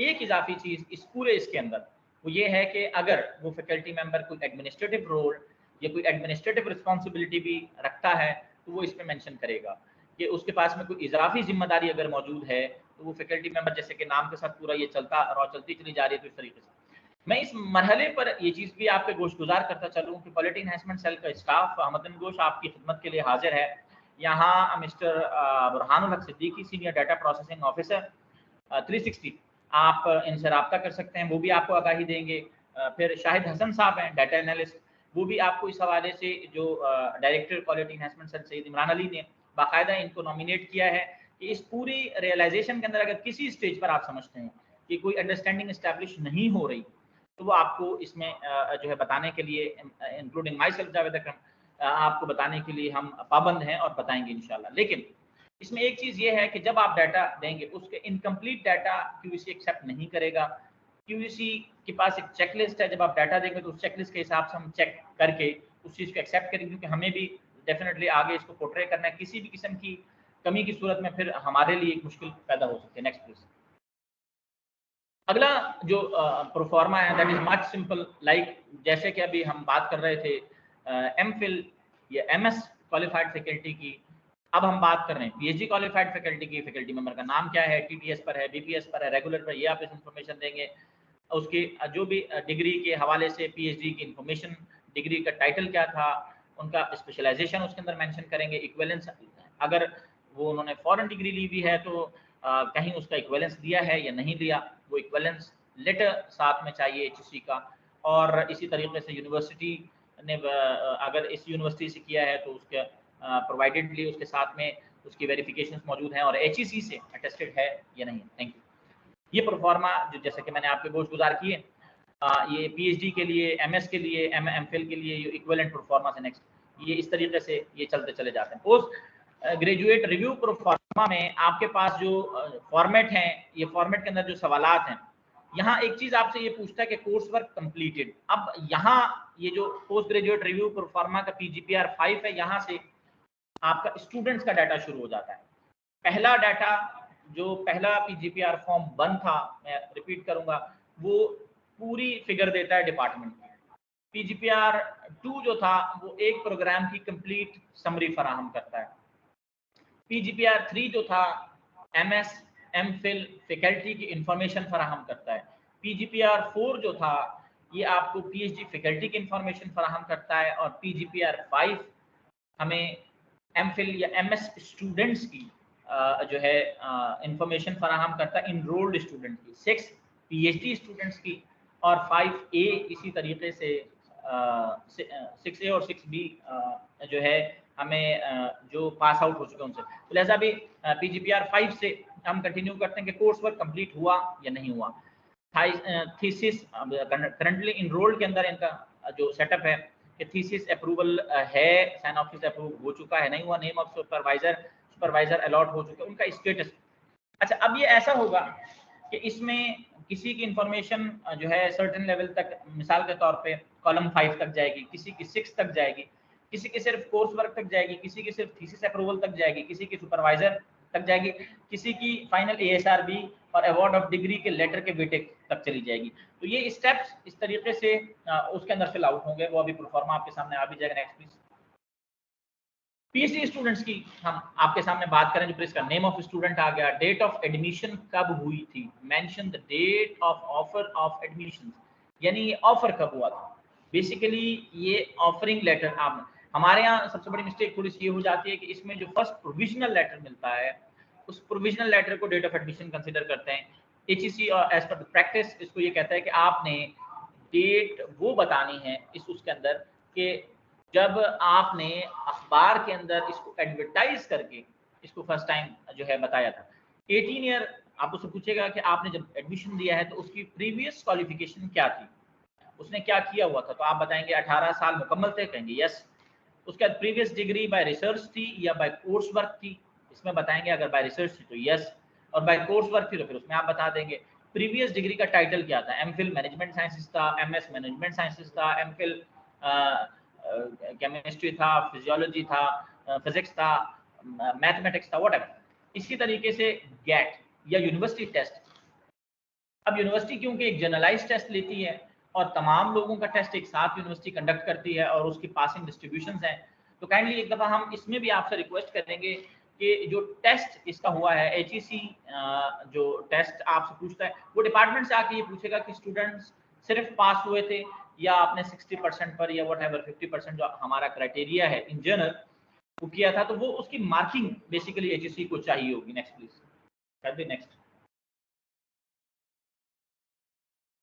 एक इजाफी चीज इस पूरे इसके अंदर वो ये है कि अगर वो फैकल्टी मेंबर कोई एडमिनिस्ट्रेटिव रोल या कोई एडमिनिस्ट्रेटिव रिस्पॉन्सिबिलिटी भी रखता है तो वो इसमें मेंशन करेगा कि उसके पास में कोई इजाफी जिम्मेदारी अगर मौजूद है तो वो फैकल्टी मेंबर, जैसे कि नाम के साथ पूरा ये चलती चली जा रही है, तो इस तरीके से मैं इस मरहले पर ये चीज़ भी आपके गोशगुजार करता चलूँ कि क्वालिटी एनहांसमेंट सेल का स्टाफ अहमदन गोश आपकी खिदमत के लिए हाजिर है। यहाँ mister बुरहानुल Haq Siddiqui, senior data processing officer 360, आप इनसे रब्ता कर सकते हैं, वो भी आपको आगाही देंगे। फिर शाहिद हसन साहब हैं डाटा एनालिस्ट, वो भी आपको इस हवाले से जो director quality enhancement cell Saeed Imran Ali ने बाकायदा इनको नॉमिनेट किया है कि इस पूरी रियलाइजेशन के अंदर अगर किसी स्टेज पर आप समझते हैं कि कोई अंडरस्टैंडिंग इस्टेब्लिश नहीं हो रही तो वो आपको इसमें जो है बताने के लिए, इंक्लूडिंग माई सेल्फ जावेद अकरम, आपको बताने के लिए हम पाबंद हैं और बताएंगे इंशाल्लाह। लेकिन इसमें एक चीज़ ये है कि जब आप डाटा देंगे उसके इनकम्प्लीट डाटा क्यूसी एक्सेप्ट नहीं करेगा। क्यूसी के पास एक चेकलिस्ट है, जब आप डाटा देंगे तो उस चेकलिस्ट के हिसाब से हम चेक करके उस चीज़ को एक्सेप्ट करेंगे, क्योंकि हमें भी डेफिनेटली आगे इसको पोर्ट्रे करना है। किसी भी किस्म की कमी की सूरत में फिर हमारे लिए एक मुश्किल पैदा हो सकती है। Next please. अगला जो प्रोफॉर्मा है that is much simple, like जैसे कि अभी हम बात कर रहे थे MPhil या MS क्वालिफाइड फैकल्टी की, अब हम बात कर रहे हैं PhD क्वालिफाइड फैकल्टी की। फैकल्टी मेंबर का नाम क्या है, TTS पर है, BPS पर है, रेगुलर पर, ये आप इस इंफॉर्मेशन देंगे। उसकी जो भी डिग्री के हवाले से PhD की इंफॉर्मेशन, डिग्री का टाइटल क्या था, उनका स्पेशलाइजेशन उसके अंदर मेंशन करेंगे। इक्विवेलेंस, अगर वो उन्होंने फॉरेन डिग्री ली हुई है तो कहीं उसका इक्विवेलेंस दिया है या नहीं दिया, वो इक्विवेलेंस लेटर साथ में चाहिए HEC का। और इसी तरीके से यूनिवर्सिटी ने अगर इस यूनिवर्सिटी से किया है तो उसके प्रोवाइडेडली उसके साथ में उसकी वेरिफिकेशंस मौजूद हैं और HEC से अटेस्टेड है या नहीं। Thank you. ये प्रोफॉर्मा जो जैसे कि मैंने आपके गोश गुजार किए, ये PhD के लिए, MS के लिए, MPhil के लिए ये इक्विवेलेंट प्रोफॉर्मा से नेक्स्ट, ये इस तरीके से ये चलते चले जाते हैं। पोस्ट ग्रेजुएट रिव्यू प्रोफॉर्मा में आपके पास जो फॉर्मेट हैं, ये फॉर्मेट के अंदर जो सवालात हैं, यहाँ एक चीज आपसे ये पूछता है कि कोर्स वर्क कंप्लीटेड। अब यहाँ ये जो पोस्ट ग्रेजुएट रिव्यू प्रोफॉर्मा का PGPR 5 है, यहाँ से आपका स्टूडेंट्स का डाटा शुरू हो जाता है। पहला डाटा जो पहला PGPR फॉर्म 1 था, मैं रिपीट करूंगा, वो पूरी फिगर देता है डिपार्टमेंट की। PGPR 2 जो था वो एक प्रोग्राम की कंप्लीट समरी फराहम करता है। PGPR 3 जो था MS MPhil फैकल्टी की इंफॉर्मेशन फराहम करता है। PGPR 4 जो था ये आपको PhD फैकल्टी की इंफॉर्मेशन फराहम करता है। और PGPR 5 हमें MPhil या MS स्टूडेंट्स की जो है इंफॉर्मेशन फराहम करता है, इनरोल्ड स्टूडेंट की। 6 PhD स्टूडेंट्स की और 5A इसी तरीके से 6A और 6B जो है हमें जो पास आउट हो चुके हैं उनसे। तो लिहाजा भी PGPR 5 से हम कंटिन्यू करते हैं कि कोर्स वर्क कंप्लीट हुआ या नहीं हुआ। थीसिस करंटली इनरोल्ड के अंदर इनका जो सेटअप है कि थीसिस अप्रूवल है, साइन ऑफिस अप्रूव हो चुका है, नहीं हुआ, नेम ऑफ सुपरवाइजर अलॉट हो चुका है, उनका स्टेटस। अच्छा, अब ये ऐसा होगा कि इसमें किसी की इंफॉर्मेशन जो है सर्टेन लेवल तक, मिसाल के तौर पे कॉलम 5 तक जाएगी, किसी की 6 तक जाएगी, किसी की सिर्फ कोर्स वर्क तक जाएगी, किसी की सिर्फ थीसिस अप्रूवल तक जाएगी, किसी की सुपरवाइजर तक जाएगी, किसी की फाइनल ASRB और अवार्ड ऑफ डिग्री के लेटर के बेटे तक चली जाएगी। तो ये स्टेप्स इस तरीके से उसके अंदर फिल आउट होंगे। वो अभी प्रोफार्मा आपके सामने आ भी जाएगा। Next please. PhD स्टूडेंट्स की हम आपके सामने बात करें तो इसका नेम ऑफ स्टूडेंट आ गया, डेट ऑफ एडमिशन कब हुई थी, mention the date of offer of admission, यानी ऑफर कब हुआ था। बेसिकली ये ऑफरिंग लेटर, आप हमारे यहाँ सबसे बड़ी मिस्टेक थोड़ी सी ये हो जाती है कि इसमें जो फर्स्ट प्रोविजनल लेटर मिलता है उस प्रोविजनल लेटर को डेट ऑफ एडमिशन कंसीडर करते हैं। HEC और एज पर प्रैक्टिस इसको ये कहता है कि आपने डेट वो बतानी है उसके अंदर कि जब आपने अखबार के अंदर इसको एडवर्टाइज करके इसको फर्स्ट टाइम जो है बताया था। 18 ईयर आप उससे पूछेगा कि आपने जब एडमिशन दिया है तो उसकी प्रीवियस क्वालिफिकेशन क्या थी, उसने क्या किया हुआ था, तो आप बताएंगे 18 साल मुकम्मल थे, कहेंगे यस। उसके बाद प्रीवियस डिग्री बाय रिसर्च थी या बाय कोर्स वर्क थी, इसमें बताएंगे अगर बाय रिसर्च थी तो यस, और बाय कोर्स वर्क थी तो फिर उसमें आप बता देंगे। प्रीवियस डिग्री का टाइटल क्या था, MPhil मैनेजमेंट साइंसेस था, MS मैनेजमेंट साइंसेस था, MPhil केमिस्ट्री था, फिजियोलॉजी था, फिजिक्स था, मैथमेटिक्स था, व्हाटएवर। इसी तरीके से गेट या यूनिवर्सिटी टेस्ट। अब यूनिवर्सिटी क्योंकि एक जनरलाइज टेस्ट लेती है और तमाम लोगों का टेस्ट एक साथ यूनिवर्सिटी कंडक्ट करती है और उसकी पासिंग डिस्ट्रीब्यूशंस हैं, तो काइंडली एक दफ़ा हम इसमें भी आपसे रिक्वेस्ट करेंगे कि जो टेस्ट इसका हुआ है HEC जो टेस्ट आपसे पूछता है वो डिपार्टमेंट से आके ये पूछेगा कि स्टूडेंट्स सिर्फ पास हुए थे या आपने 60% पर या व्हाटएवर 50% जो हमारा क्राइटेरिया है इन जनरल वो किया था, तो वो उसकी मार्किंग बेसिकली HEC को चाहिए होगी। Next please. नेक्स्ट।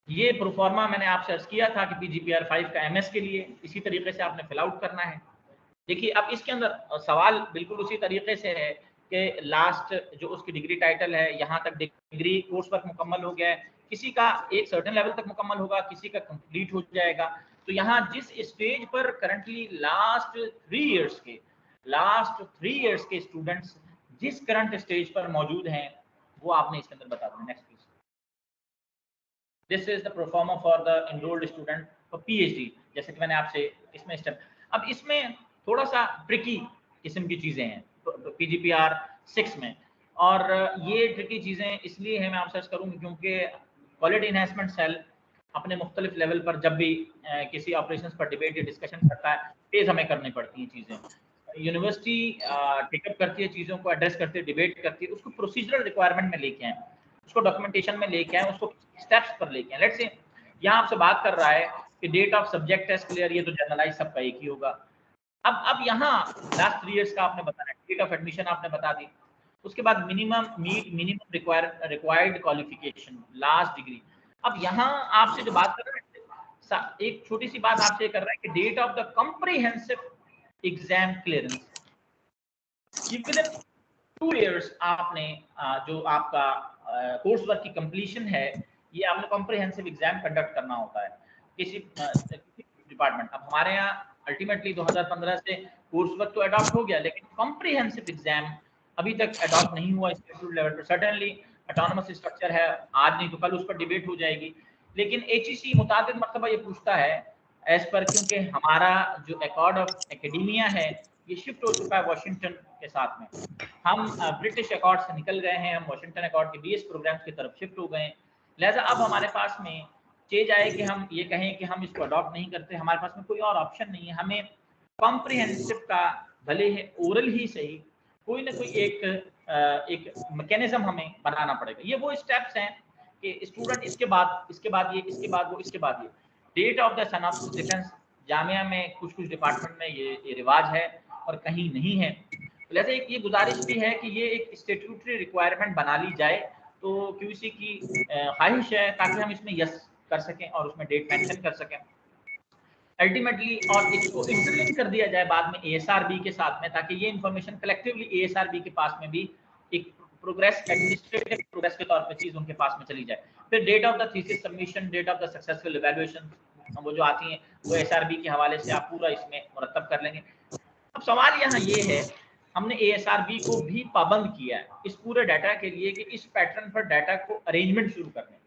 ये प्रोफार्मा मैंने आपसे अर्ज किया था कि PGPR 5 का MS के लिए इसी तरीके से आपने फिल आउट करना है। देखिए अब इसके अंदर सवाल बिल्कुल उसी तरीके से है कि लास्ट जो उसकी डिग्री टाइटल है, यहाँ तक डिग्री कोर्स वर्क मुकम्मल हो गया है, किसी का एक सर्टेन लेवल तक मुकम्मल होगा, किसी का कंप्लीट हो जाएगा। तो यहाँ जिस स्टेज पर करंटली लास्ट 3 इयर्स के स्टूडेंट्स जिस करंट स्टेज पर मौजूद हैं वो आपने इसके अंदर बता देना। Next please. This is the proforma for the enrolled student for PhD। जैसे कि मैंने आपसे इसमें स्टेप, अब इसमें थोड़ा सा ट्रिकी किस्म की चीज़ें हैं PGPR 6 में, और ये ट्रिकी चीज़ें इसलिए हैं मैं आपसे सर्च करूँगी क्योंकि क्वालिटी इन्हेंसमेंट सेल अपने मुख्तलिफ लेवल पर जब भी किसी ऑपरेशंस पर डिबेट या डिस्कशन करता है तेज़ हमें करनी पड़ती हैं चीज़ें। यूनिवर्सिटी टेकअप करती है चीज़ों को, एड्रेस करती है, डिबेट करती है, उसको प्रोसीजरल रिक्वायरमेंट में लेके आए, उसको डॉक्यूमेंटेशन में लेके आए, उसको स्टेप्स पर लेके आए। लेट्स से यहाँ आपसे बात कर रहा है कि date of subject test clear, ये तो जनरलाइज सबका एक ही होगा। अब यहाँ लास्ट 3 इयर्स का आपने बताया, डेट ऑफ एडमिशन आपने बता दी, उसके बाद minimum required qualification last degree. अब यहाँ आपसे जो बात कर रहे हैं, एक छोटी सी बात आपसे कर रहा है कि date of the comprehensive exam clearance, with 2 years आपने जो आपका कोर्स वर्क की कंप्लीशन है ये आपने कॉम्प्रिहेंसिव एग्जाम कंडक्ट करना होता है किसी डिपार्टमेंट। अब हमारे यहाँ अल्टीमेटली 2015 से कोर्स वर्क तो अडॉप्ट हो गया, लेकिन कॉम्प्रिहेंसिव एग्जाम अभी तक अडॉप्ट नहीं हुआ इंस्टीट्यूट लेवल पर। सर्टेनली ऑटोनोमस स्ट्रक्चर है, आज नहीं तो कल उस पर डिबेट हो जाएगी, लेकिन HEC मुताबिक मरतबा ये पूछता है एज पर, क्योंकि हमारा जो अकॉर्ड ऑफ एकेडमिया है ये शिफ्ट हो चुका है वाशिंगटन के साथ में। हम ब्रिटिश अकॉर्ड से निकल गए हैं, हम वाशिंगटन अकॉर्ड के BS प्रोग्राम्स की तरफ शिफ्ट हो गए हैं। लिहाजा अब हमारे पास में स्टेज आए कि हम ये कहें कि हम इसको अडॉप्ट नहीं करते, हमारे पास में कोई और ऑप्शन नहीं है, हमें कॉम्प्रिहेंसिव का भले ही ओरल ही सही कोई ना कोई एक मैकेनिज्म हमें बनाना पड़ेगा। ये वो स्टेप्स हैं कि स्टूडेंट इसके बाद ये, इसके बाद वो, इसके बाद ये। Date of the synopsis defence Jamia में कुछ डिपार्टमेंट में ये रिवाज है और कहीं नहीं है। तो जैसे ये गुजारिश भी है कि ये एक स्टेट्यूटरी रिक्वायरमेंट बना ली जाए, तो क्यूसी की ख्वाहिश है ताकि हम इसमें यस कर सकें और उसमें डेट मेंशन कर सकें अल्टीमेटली, और इसको इंटरलिंक कर दिया जाए बाद में एएसआरबी के साथ में, ताकि ये इंफॉर्मेशन कलेक्टिवली एएसआरबी के पास में भी एक प्रोग्रेस, एडमिनिस्ट्रेटिव प्रोग्रेस के तौर पे चीज उनके पास में चली जाए। फिर date of the thesis submission, date of the successful evaluation, वो जो आती हैं वो एएसआरबी के हवाले से आप पूरा इसमें मुरतब कर लेंगे। अब सवाल यहाँ ये है, हमने एएसआरबी को भी पाबंद किया है इस पूरे डाटा के लिए कि इस पैटर्न पर डाटा को अरेंजमेंट शुरू करने।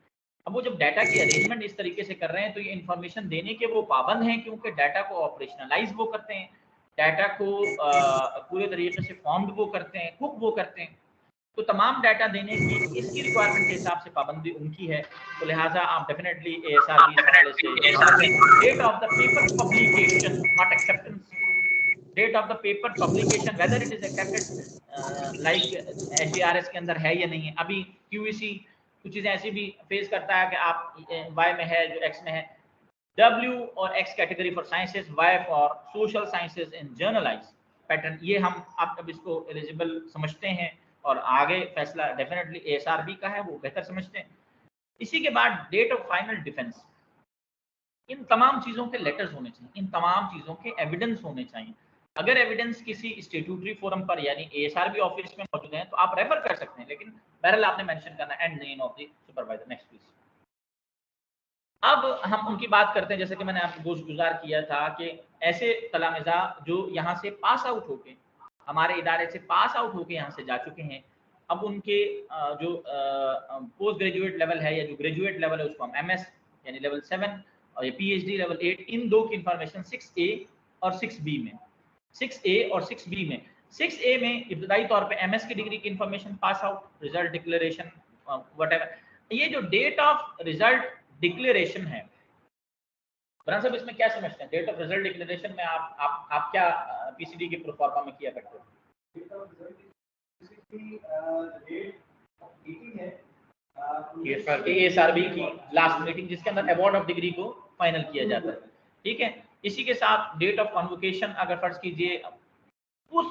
अब वो जब डाटा की अरेंजमेंट इस तरीके से कर रहे हैं तो ये इन्फॉर्मेशन देने के वो पाबंद हैं, क्योंकि डाटा को ऑपरेशनलाइज वो करते हैं, डाटा को पूरे तरीके से फॉर्म्ड वो करते हैं, कुक वो करते हैं। तो तमाम डाटा देने की इसकी रिक्वायरमेंट के हिसाब से पाबंदी उनकी है। तो लिहाजा आप डेफिनेटली एएसआरबी इस हवाले से date of the paper publication not acceptance, date of the paper publication whether it is accepted like HDRS के अंदर है या नहीं है। अभी क्यूईसी कुछ चीजें ऐसी भी फेस करता है कि आप वाई में है जो एक्स में है, डब्ल्यू और X category for sciences, Y for social sciences in journalize pattern. ये हम अब इसको एलिजिबल समझते हैं और आगे फैसला डेफिनेटली एएसआरबी का है, वो बेहतर समझते हैं। इसी के बाद डेट ऑफ फाइनल डिफेंस, इन तमाम चीजों के लेटर्स होने चाहिए, इन तमाम चीजों के एविडेंस होने चाहिए। अगर एविडेंस किसी स्टेट्यूटरी फोरम पर यानी एएसआरबी ऑफिस में मौजूद है तो आप रेफर कर सकते हैं, लेकिन बहरहाल आपने मेंशन करना and name of the supervisor. Next please. अब हम उनकी बात करते हैं, जैसे कि मैंने आपको गुजार किया था कि ऐसे तलामिजा जो यहाँ से पास आउट होके, हमारे इदारे से पास आउट होके यहाँ से जा चुके हैं, अब उनके जो पोस्ट ग्रेजुएट लेवल है या जो ग्रेजुएट लेवल है उसको हम एमएस यानी लेवल 7 और ये पीएचडी लेवल 8, इन दो की इंफॉर्मेशन 6A और 6B में, 6A और 6B में, 6A में इब्तदाई तौर पे एमएस की डिग्री की information, pass out, result declaration, whatever. ये जो डेट ऑफ रिजल्ट डिक्लेरेशन है, बरान साहब इसमें क्या समझते हैं? डेट ऑफ रिजल्ट डिक्लेरेशन में आप क्या पीसीडी के प्रोफार्मा में किया करते हो? एएसआरबी की लास्ट मीटिंग जिसके अंदर अवार्ड ऑफ डिग्री को फाइनल किया जाता है, ठीक है। इसी के साथ डेट ऑफ कॉन्वोकेशन, अगर फर्ज कीजिए उस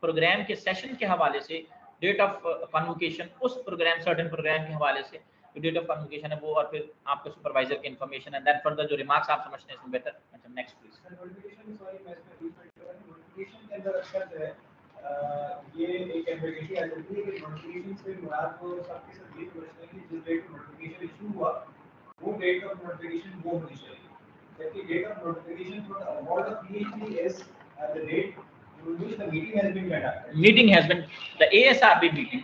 प्रोग्राम के सेशन के हवाले से डेट ऑफ कॉन्वोकेशन, उस प्रोग्राम सर्टेन प्रोग्राम के हवाले से डेट ऑफ कॉन्वोकेशन है वो, और फिर आपके सुपरवाइजर की इंफॉर्मेशन है, देन फर्दर जो रिमार्क्स आप समझते हैं इसमें बेहतर। अच्छा नेक्स्ट प्लीज। ये एक एम्बिग्यूटी आ जाती है कि नोटिफिकेशन से मुराद को सबके साथ ये समझते हैं कि जिस डेट नोटिफिकेशन इशू हुआ वो डेट ऑफ नोटिफिकेशन वो होनी चाहिए, जबकि date of notification for the award of PhD is the date on which the meeting has been conducted. Meeting has been, the ASRB meeting,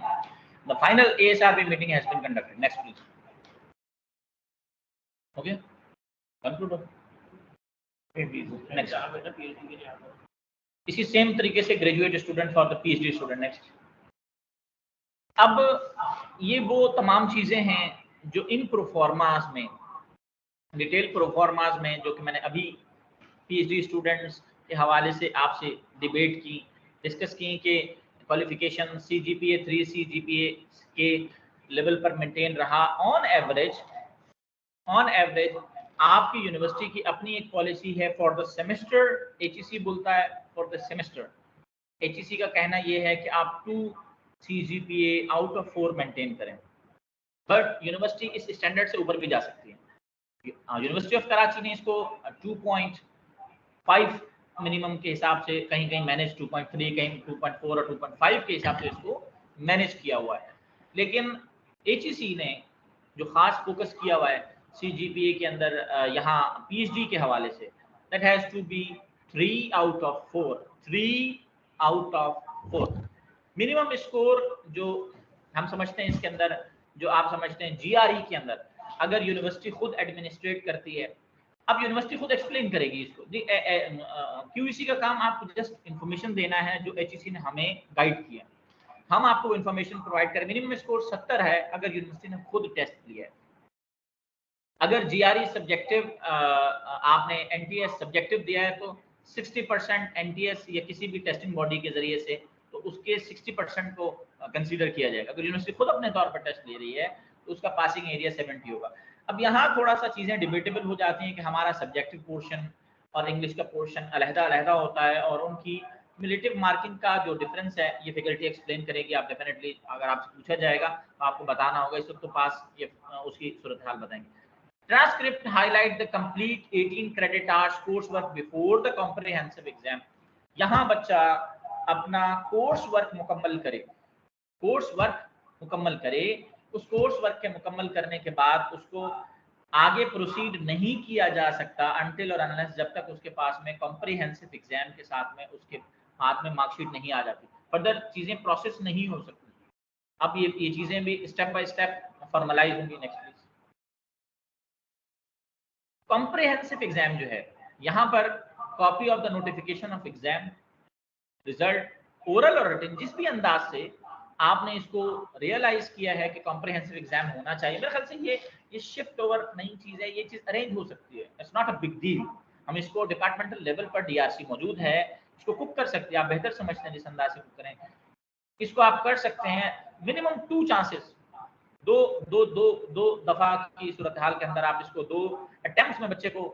the final ASRB meeting has been conducted. Next please. Okay, conclude. Next. इसी same तरीके से graduate student for the PhD student. Next. अब ये वो तमाम चीजें हैं जो इन प्रोफॉर्मास में, डिटेल प्रोफॉर्मास में, जो कि मैंने अभी पीएचडी स्टूडेंट्स के हवाले से आपसे डिबेट की, डिस्कस की कि क्वालिफिकेशन CGPA 3 CGPA के लेवल पर मेंटेन रहा। ऑन एवरेज आपकी यूनिवर्सिटी की अपनी एक पॉलिसी है फॉर द सेमेस्टर, HEC बोलता है फॉर द सेमेस्टर। HEC का कहना यह है कि आप 2 CGPA आउट ऑफ 4 मेंटेन करें, बट यूनिवर्सिटी इस स्टैंडर्ड से ऊपर भी जा सकती है। यूनिवर्सिटी ऑफ कराची ने इसको 2.5 मिनिमम के हिसाब से कहीं कहीं मैनेज 2.3, कहीं 2.4 और 2.5 के हिसाब से इसको मैनेज किया हुआ है। लेकिन HEC ने जो खास फोकस किया हुआ है CGPA के अंदर यहाँ PhD के हवाले से, that has to be 3 out of 4, 3 out of 4 minimum score. जो हम समझते हैं इसके अंदर, जो आप समझते हैं GRE के अंदर, अगर यूनिवर्सिटी खुद एडमिनिस्ट्रेट करती है, अब यूनिवर्सिटी खुद एक्सप्लेन करेगी इसको। QEC का काम आपको जस्ट इंफॉर्मेशन देना है जो HEC ने हमें गाइड किया, हम आपको इंफॉर्मेशन प्रोवाइड करें। मिनिमम स्कोर 70 है अगर यूनिवर्सिटी ने खुद टेस्ट लिया है। अगर जीआरई सब्जेक्टिव आपने एनटीएस सब्जेक्टिव दिया है तो 60% एनटीएस या किसी भी टेस्टिंग बॉडी के जरिए से तो उसके 60% को कंसीडर किया जाएगा। अगर यूनिवर्सिटी खुद अपने तौर पर टेस्ट ले रही है तो उसका पासिंग एरिया 70 होगा। अब यहाँ थोड़ा सा चीज़ें डिबेटेबल हो जाती हैं कि हमारा सब्जेक्टिव पोर्शन और इंग्लिश का पोर्शन अलहदा होता है और उनकी क्यूमुलेटिव मार्किंग का जो डिफरेंस है ये फैकल्टी एक्सप्लेन करेगी। आप डेफिनेटली अगर आपसे पूछा जाएगा तो आपको बताना होगा, इस वक्त तो पास ये उसकी सूरत हाल बताएंगे। Transcript highlight the complete 18 credit hours coursework before the comprehensive exam। यहाँ बच्चा अपना कोर्स वर्क मुकम्मल करे, उस कोर्स वर्क के मुकम्मल करने के बाद उसको आगे प्रोसीड नहीं किया जा सकता अनटिल और अनलेस जब तक उसके पास में कॉम्प्रिहेंसिव एग्जाम के साथ में उसके हाथ में मार्कशीट नहीं आ जाती, फर्दर चीजें प्रोसेस नहीं हो सकती। अब ये चीजें भी स्टेप बाय स्टेप फॉर्मलाइज होंगी। Next please. कॉम्प्रिहेंसिव एग्जाम जो है, यहाँ पर copy of the notification of exam, result, oral और रिटन, जिस भी अंदाज से आपने इसको रियलाइज किया है कि कॉम्प्रिहेंसिव एग्जाम होना चाहिए, मेरे ख्याल से ये शिफ्ट ओवर नई चीज है, ये चीज अरेंज हो सकती है, it's not a big deal. हम इसको डिपार्टमेंटल लेवल पर डीआरसी मौजूद है, इसको कुक कर सकते हैं, आप बेहतर समझते हैं जिस अंदाज से कुक करें, इसको आप कर सकते हैं। मिनिमम 2 चांसेस, दो दफा की सूरत हाल के अंदर आप इसको 2 अटेम्प्ट्स में बच्चे को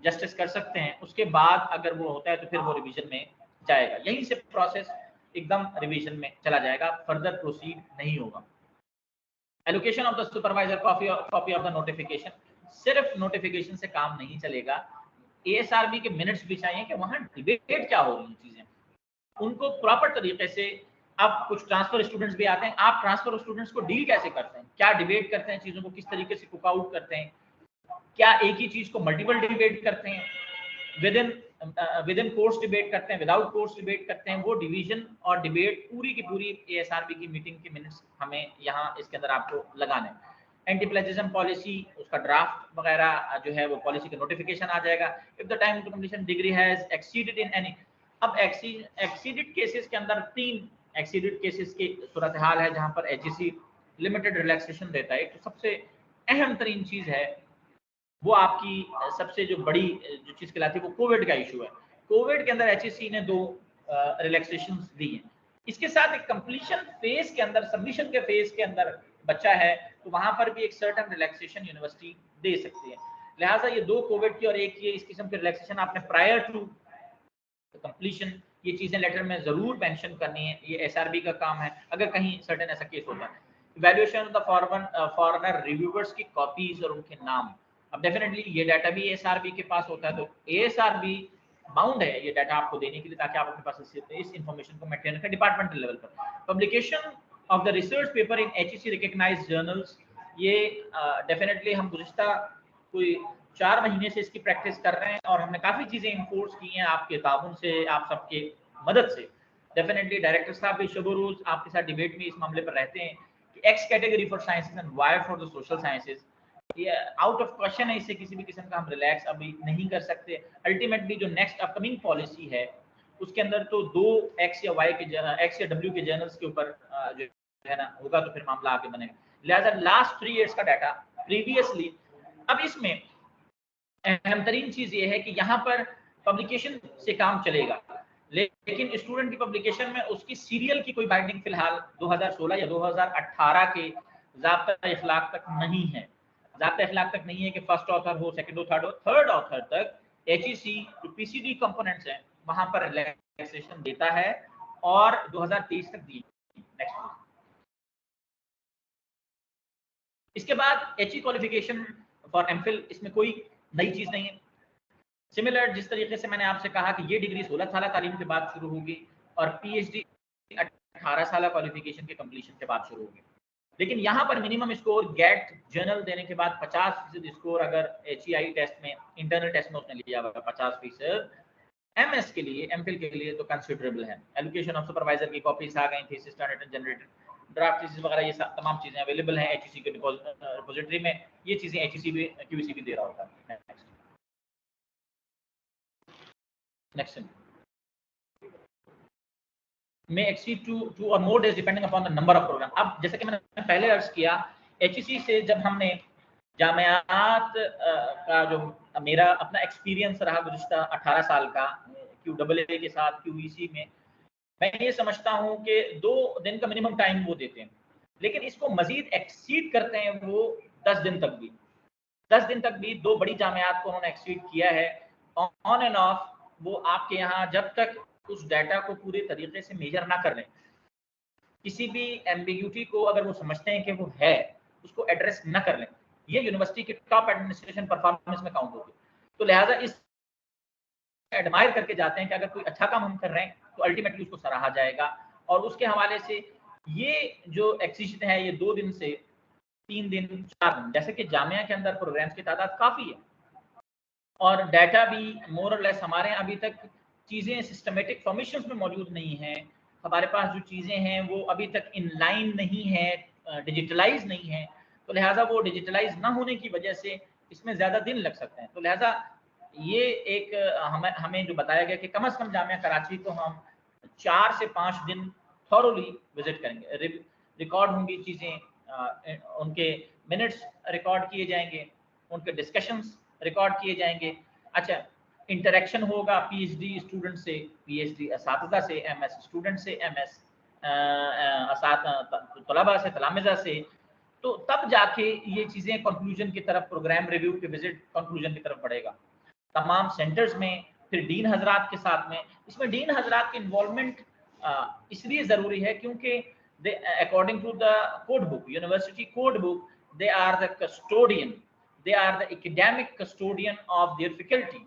जस्टिस कर सकते हैं। उसके बाद अगर वो होता है तो फिर वो रिवीजन में जाएगा, यहीं से प्रोसेस एकदम रिवीजन में चला जाएगा, फर्दर प्रोसीड नहीं होगा। Allocation of the supervisor copy of the notification, सिर्फ नोटिफिकेशन से काम नहीं चलेगा, एएसआरबी के मिनट्स भी चाहिए कि वहां डिबेट क्या हो रही है, चीजें उनको प्रॉपर तरीके से। अब कुछ ट्रांसफर स्टूडेंट्स भी आते हैं, आप ट्रांसफर स्टूडेंट्स को डील कैसे करते हैं, क्या डिबेट करते हैं, चीजों को किस तरीके से कुक आउट करते हैं, क्या एक ही चीज को मल्टीपल डिबेट करते हैं, विद इन कोर्स डिबेट करते हैं, विदाउट कोर्स डिबेट करते हैं, वो डिवीजन और डिबेट पूरी की पूरी एएसआरबी की मीटिंग के मिनट्स हमें यहाँ इसके अंदर आपको लगाने हैं। एंटी प्लेजिज्म पॉलिसी, उसका ड्राफ्ट वगैरह जो है वो पॉलिसी का नोटिफिकेशन आ जाएगा। If the time to completion degree has exceeded in any, अब एक्सीडेड केसेस के अंदर 3 एक्सीडेड केसेस की सूरत हाल है जहां पर एचईसी लिमिटेड रिलैक्सेशन देता है। तो सबसे अहम तरीन चीज है वो आपकी सबसे जो बड़ी जो चीज कहलाती है वो कोविड का इशू है। कोविड के अंदर एचईसी ने 2 रिलैक्सेशन दी हैं। इसके साथ एक कंप्लीशन फेज के अंदर, सबमिशन के फेज के अंदर बच्चा है तो वहां पर भी एक सर्टेन रिलैक्सेशन यूनिवर्सिटी दे सकती है। लिहाजा ये 2 कोविड की और एक ये इस किस्म की रिलैक्सेशन आपने प्रायर टू कंप्लीशन ये चीजें लेटर में जरूर मेंशन करनी है, ये एसआरबी का काम है अगर कहीं सर्टेन ऐसा केस होता है। Evaluation of the foreigner reviewers की कॉपीज और उनके नाम, अब डेफिनेटली ये डाटा भी एएसआरबी के पास होता है तो एएसआरबी बाउंड है ये डाटा आपको देने के लिए ताकि आप अपने पास इस इंफॉर्मेशन को मेंटेन करें डिपार्टमेंटल लेवल पर। Publication of the research paper in HEC recognized journals, ये डेफिनेटली हम गुज़िश्ता कोई 4 महीने से इसकी प्रैक्टिस कर रहे हैं और हमने काफ़ी चीज़ें इन्फोर्स की हैं आपके ताबून से, आप सबके मदद से। डेफिनेटली डायरेक्टर साहब भी शब रोज़ आपके साथ डिबेट में इस मामले पर रहते हैं कि X category for sciences and Y for the social sciences, ये आउट ऑफ क्वेश्चन है, इससे किसी भी किस्म का हम रिलैक्स अभी नहीं कर सकते। अल्टीमेटली जो नेक्स्ट अपकमिंग पॉलिसी है उसके अंदर तो 2 एक्स या वाई के एक्स या डब्ल्यू के जर्नल्स के ऊपर जो है ना होगा तो फिर मामला आगे बनेगा। लिहाजा लास्ट 3 ईयर्स का डाटा प्रीवियसली, अब इसमें अहम तरीन चीज ये है कि यहाँ पर पब्लिकेशन से काम चलेगा लेकिन स्टूडेंट की पब्लिकेशन में उसकी सीरियल की कोई बाइंडिंग फिलहाल 2016 या 2018 के ज़ाब्ता इखलाक तक नहीं है। ज़ाब्ता इखलाक तक नहीं है कि फर्स्ट ऑथर हो, सेकंड हो, थर्ड ऑथर तक एचईसी जो पीसीडी कंपोनेंट्स हैं वहां पर रिलैक्सेशन देता है और 2023 तक दी। नेक्स्ट। इसके बाद एचई क्वालिफिकेशन फॉर एमफिल, इसमें कोई नई चीज नहीं है। सिमिलर जिस तरीके से मैंने आपसे कहा कि ये डिग्री 16 साल तालीम के बाद शुरू होगी और पीएचडी 18 साल क्वालिफिकेशन के कंप्लीशन के बाद शुरू होगी, लेकिन यहाँ पर मिनिमम स्कोर गेट जर्नल देने के बाद 50% स्कोर अगर एचईआई टेस्ट में इंटरनल टेस्ट में उसने लिया हुआ 50%, एमएस के लिए एमफिल के लिए तो कंसिडरेबल है। एलोकेशन ऑफ सुपरवाइजर की कॉपीज आ गई, थीसिस जनरेटेड, ड्राफ्ट थीसिस वगैरह, ये तमाम चीजें अवेलेबल हैं एचईसी के रिपोजिटरी में। ये चीजें एचईसी भी क्यूसी भी दे रहा होता है। Next may exceed two or more days depending upon the number of program। अब जैसे कि मैंने पहले अर्ज किया, एचईसी से जब हमने जामियात का जो मेरा अपना एक्सपीरियंस रहा गुज़िश्ता 18 साल का QAA के साथ QEC में, मैं ये समझता हूँ कि 2 दिन का मिनिमम टाइम वो देते हैं, लेकिन इसको मजीद एक्सीड करते हैं वो 10 दिन तक भी। 10 दिन तक भी 2 बड़ी जामियात को उन्होंने एक्सीड किया है। ऑन एंड ऑफ वो आपके यहाँ जब तक उस डाटा को पूरे तरीके से मेजर ना कर लें, किसी भी एम्बिग्यूटी को अगर वो समझते हैं कि वो है, उसको एड्रेस ना कर लें, ये यूनिवर्सिटी की टॉप एडमिनिस्ट्रेशन परफॉर्मेंस में काउंट होगी। तो लिहाजा इस एडमायर करके जाते हैं कि अगर कोई अच्छा काम हम कर रहे हैं तो अल्टीमेटली उसको सराहा जाएगा। और उसके हवाले से ये जो एक्सीशन है ये 2 दिन से 3 दिन 4 दिन, जैसे कि जामिया के अंदर प्रोग्राम्स की तादाद काफ़ी है और डाटा भी मोर और लेस हमारे अभी तक चीज़ें सिस्टमेटिक फॉर्मेशंस में मौजूद नहीं हैं। हमारे पास जो चीज़ें हैं वो अभी तक इन लाइन नहीं है, डिजिटलाइज नहीं है, तो लिहाजा वो डिजिटलाइज ना होने की वजह से इसमें ज़्यादा दिन लग सकते हैं। तो लिहाजा ये एक हमें जो बताया गया कि कम से कम जामिया कराची को हम 4 से 5 दिन थॉरोली विजिट करेंगे। रिकॉर्ड होंगी चीज़ें, उनके मिनट्स रिकॉर्ड किए जाएंगे, उनके डिस्कशंस रिकॉर्ड किए जाएंगे। अच्छा, इंटरेक्शन होगा पीएचडी स्टूडेंट से, पीएचडी असातिज़ा से, एमएस स्टूडेंट से, एमएस तलबा से, तलामिज़ा से, तो तब जाके ये चीज़ें कंक्लूजन की तरफ, प्रोग्राम रिव्यू के विजिट कंक्लूजन की तरफ बढ़ेगा तमाम सेंटर्स में। फिर डीन हजरात के साथ में, इसमें डीन हजरात की इन्वॉल्वमेंट इसलिए ज़रूरी है क्योंकि according to the code book, university code book, they are the custodian, they are the academic custodian of their faculty.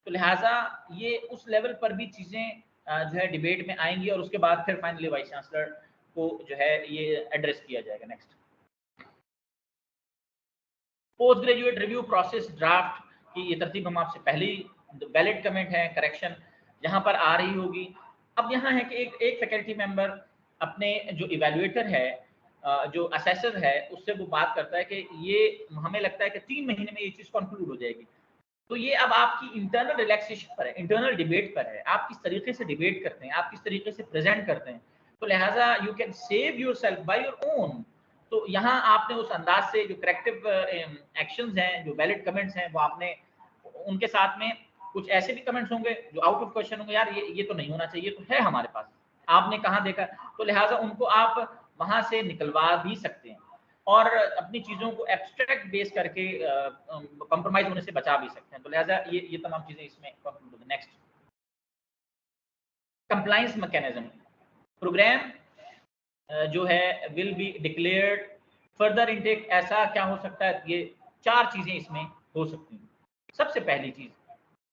तो लिहाजा ये उस लेवल पर भी चीज़ें जो है डिबेट में आएंगी और उसके बाद फिर फाइनली वाइस चांसलर को जो है ये एड्रेस किया जाएगा। Next, post graduate review process draft की ये तरतीब हम आपसे पहले ही, वैलिड कमेंट है, करेक्शन यहाँ पर आ रही होगी। अब यहाँ है कि एक फैकल्टी मेंबर अपने जो इवेल्युएटर है, जो असेसर है, उससे वो बात करता है कि ये हमें लगता है कि 3 महीने में ये चीज़ कंक्लूड हो जाएगी। तो ये अब आपकी इंटरनल रिलैक्सेशन पर है, इंटरनल डिबेट पर है, आप किस तरीके से डिबेट करते हैं, आप किस तरीके से प्रेजेंट करते हैं। तो लिहाजा you can save yourself by your own. तो यहाँ आपने उस अंदाज से जो करेक्टिव एक्शंस हैं, जो वैलिड कमेंट्स हैं, वो आपने उनके साथ में कुछ ऐसे भी कमेंट्स होंगे जो आउट ऑफ क्वेश्चन होंगे, यार ये तो नहीं होना चाहिए, तो है हमारे पास, आपने कहाँ देखा, तो लिहाजा उनको आप वहाँ से निकलवा भी सकते हैं और अपनी चीज़ों को एब्स्ट्रैक्ट बेस करके कंप्रोमाइज होने से बचा भी सकते हैं। तो लिहाजा ये तमाम चीज़ें इसमें कंक्लूड होगी। नेक्स्ट, कंप्लायंस मैकेनिज्म, प्रोग्राम जो है will be declared further intake. ऐसा क्या हो सकता है, ये 4 चीज़ें इसमें हो सकती हैं। सबसे पहली चीज़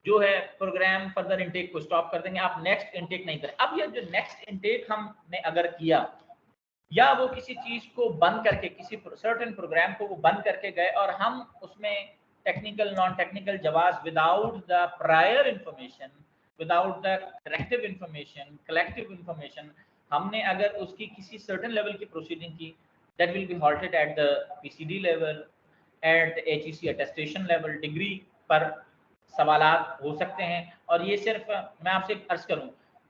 जो है, प्रोग्राम फर्दर इनटेक को स्टॉप कर देंगे, आप नेक्स्ट इनटेक नहीं करें। अब ये जो नेक्स्ट इनटेक हमने अगर किया या वो किसी चीज़ को बंद करके, किसी सर्टेन प्रोग्राम को वो बंद करके गए और हम उसमें टेक्निकल नॉन टेक्निकल जवाब without the prior information, without the corrective information, collective information, हमने अगर उसकी किसी सर्टेन लेवल की प्रोसीडिंग की, that will be halted at the PCD level, at HEC attestation level, degree पर सवालात हो सकते हैं। और ये सिर्फ मैं आपसे अर्ज करूं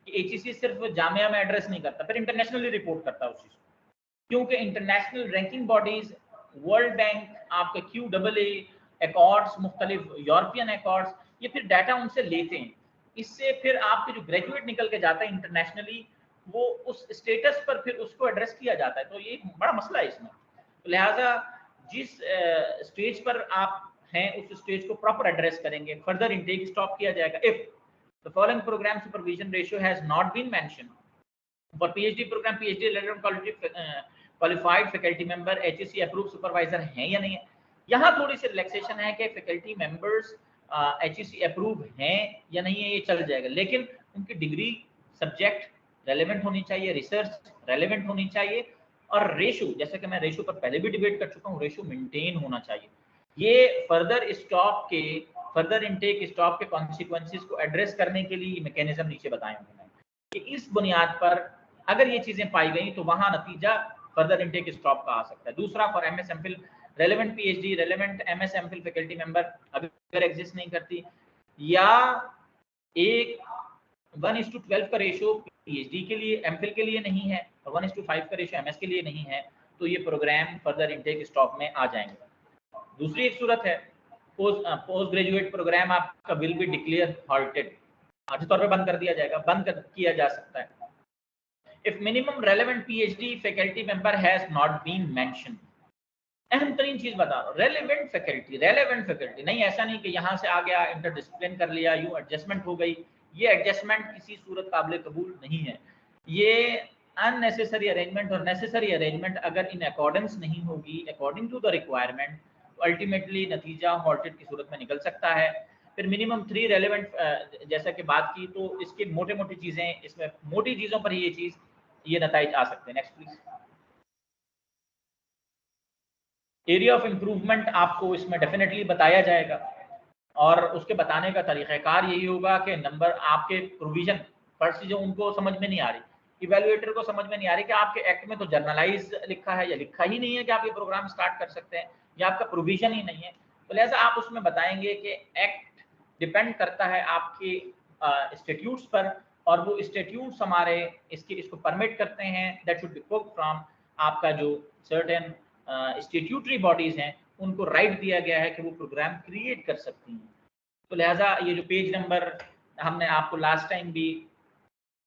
कि HEC सिर्फ जामिया में एड्रेस नहीं करता, फिर इंटरनेशनली रिपोर्ट करता है उस चीज़, क्योंकि international ranking bodies, world bank, आपके QAA अकॉर्ड्स, मुख्तलिफ यूरोपियन अकॉर्ड्स, ये फिर डाटा उनसे लेते हैं। इससे फिर आपके जो ग्रेजुएट निकल के जाता है इंटरनेशनली, वो उस स्टेटस पर फिर उसको एड्रेस किया जाता है। तो ये बड़ा मसला है इसमें। तो लिहाजा जिस स्टेज पर आप हैं उस स्टेज को प्रॉपर एड्रेस करेंगे। फर्दर इनटेक स्टॉप किया जाएगा if the following program supervision ratio has not been mentioned for PhD program, PhD level qualified faculty member HEC approve supervisor हैं या नहीं है। यहाँ थोड़ी सी रिलैक्सेशन है कि फैकल्टी मेंबर्स HEC अप्रूव हैं या नहीं है, ये चल जाएगा, लेकिन उनकी डिग्री, सब्जेक्ट रेलेवेंट होनी चाहिए, रिसर्च रेलेवेंट होनी चाहिए, और रेशो, जैसे कि मैं रेशो पर पहले भी डिबेट कर चुका हूँ, रेशो मेंटेन होना चाहिए। ये फर्दर स्टॉप के, फर्दर इनटेक स्टॉप के कॉन्सिक्वेंसेस को एड्रेस करने के लिए मैकेनिज्म नीचे बताए होंगे कि इस बुनियाद पर अगर ये चीजें पाई गई तो वहां नतीजा फर्दर इनटेक स्टॉप का आ सकता है। दूसरा, for MS MPhil relevant PhD, relevant MS MPhil faculty member अगर एग्जिस्ट नहीं करती, या एक 1:12 का रेशो PhD के लिए, MPhil के लिए नहीं है, और 1:5 का रेशो MS के लिए नहीं है, तो ये प्रोग्राम फर्दर इनटेक स्टॉप में आ जाएंगे। दूसरी एक सूरत है पोस्ट ग्रेजुएट प्रोग्राम आपका विल बी डिक्लेयर हॉल्टेड, आज तौर पे बंद कर दिया जाएगा, किया जा सकता है। If minimum relevant PhD faculty member has not been mention, अहम तरीन चीज बता रहा हूँ, रेलेवेंट फैकल्टी नहीं, ऐसा नहीं कि यहाँ से आ गया इंटर डिसिप्लिन कर लिया यूं एडजस्टमेंट हो गई, ये एडजस्टमेंट किसी सूरत काबिल कबूल नहीं है। ये अननेसेसरी अरेंजमेंट और नेसेसरी अरेंजमेंट अगर इन अकॉर्डेंस नहीं होगी अकॉर्डिंग टू द रिक्वायरमेंट, तो अल्टीमेटली नतीजा हॉल्टेड की सूरत में निकल सकता है। फिर मिनिमम 3 रेलेवेंट जैसा कि बात की, तो इसके मोटे मोटी चीजें, इसमें मोटी चीजों पर ये नताइज आ सकते हैं। Next please. Area of improvement आपको इसमें डेफिनेटली बताया जाएगा और उसके बताने का तरीक़ाकार यही होगा कि नंबर आपके प्रोविजन पर चीज़ें उनको समझ में नहीं आ रही, इवेल्युएटर को समझ में नहीं आ रही कि आपके एक्ट में तो जर्नलाइज लिखा है या लिखा ही नहीं है कि आप ये प्रोग्राम स्टार्ट कर सकते हैं, या आपका प्रोविजन ही नहीं है। तो लिहाजा आप उसमें बताएंगे कि एक्ट डिपेंड करता है आपके स्टेट्यूट्स पर, और वो स्टेट्यूट्स हमारे इसको परमिट करते हैं that should be put from आपका जो सर्टेन स्टेट्यूटरी बॉडीज हैं, उनको राइट दिया गया है कि वो प्रोग्राम क्रिएट कर सकती हैं। तो लिहाजा ये जो पेज नंबर हमने आपको लास्ट टाइम भी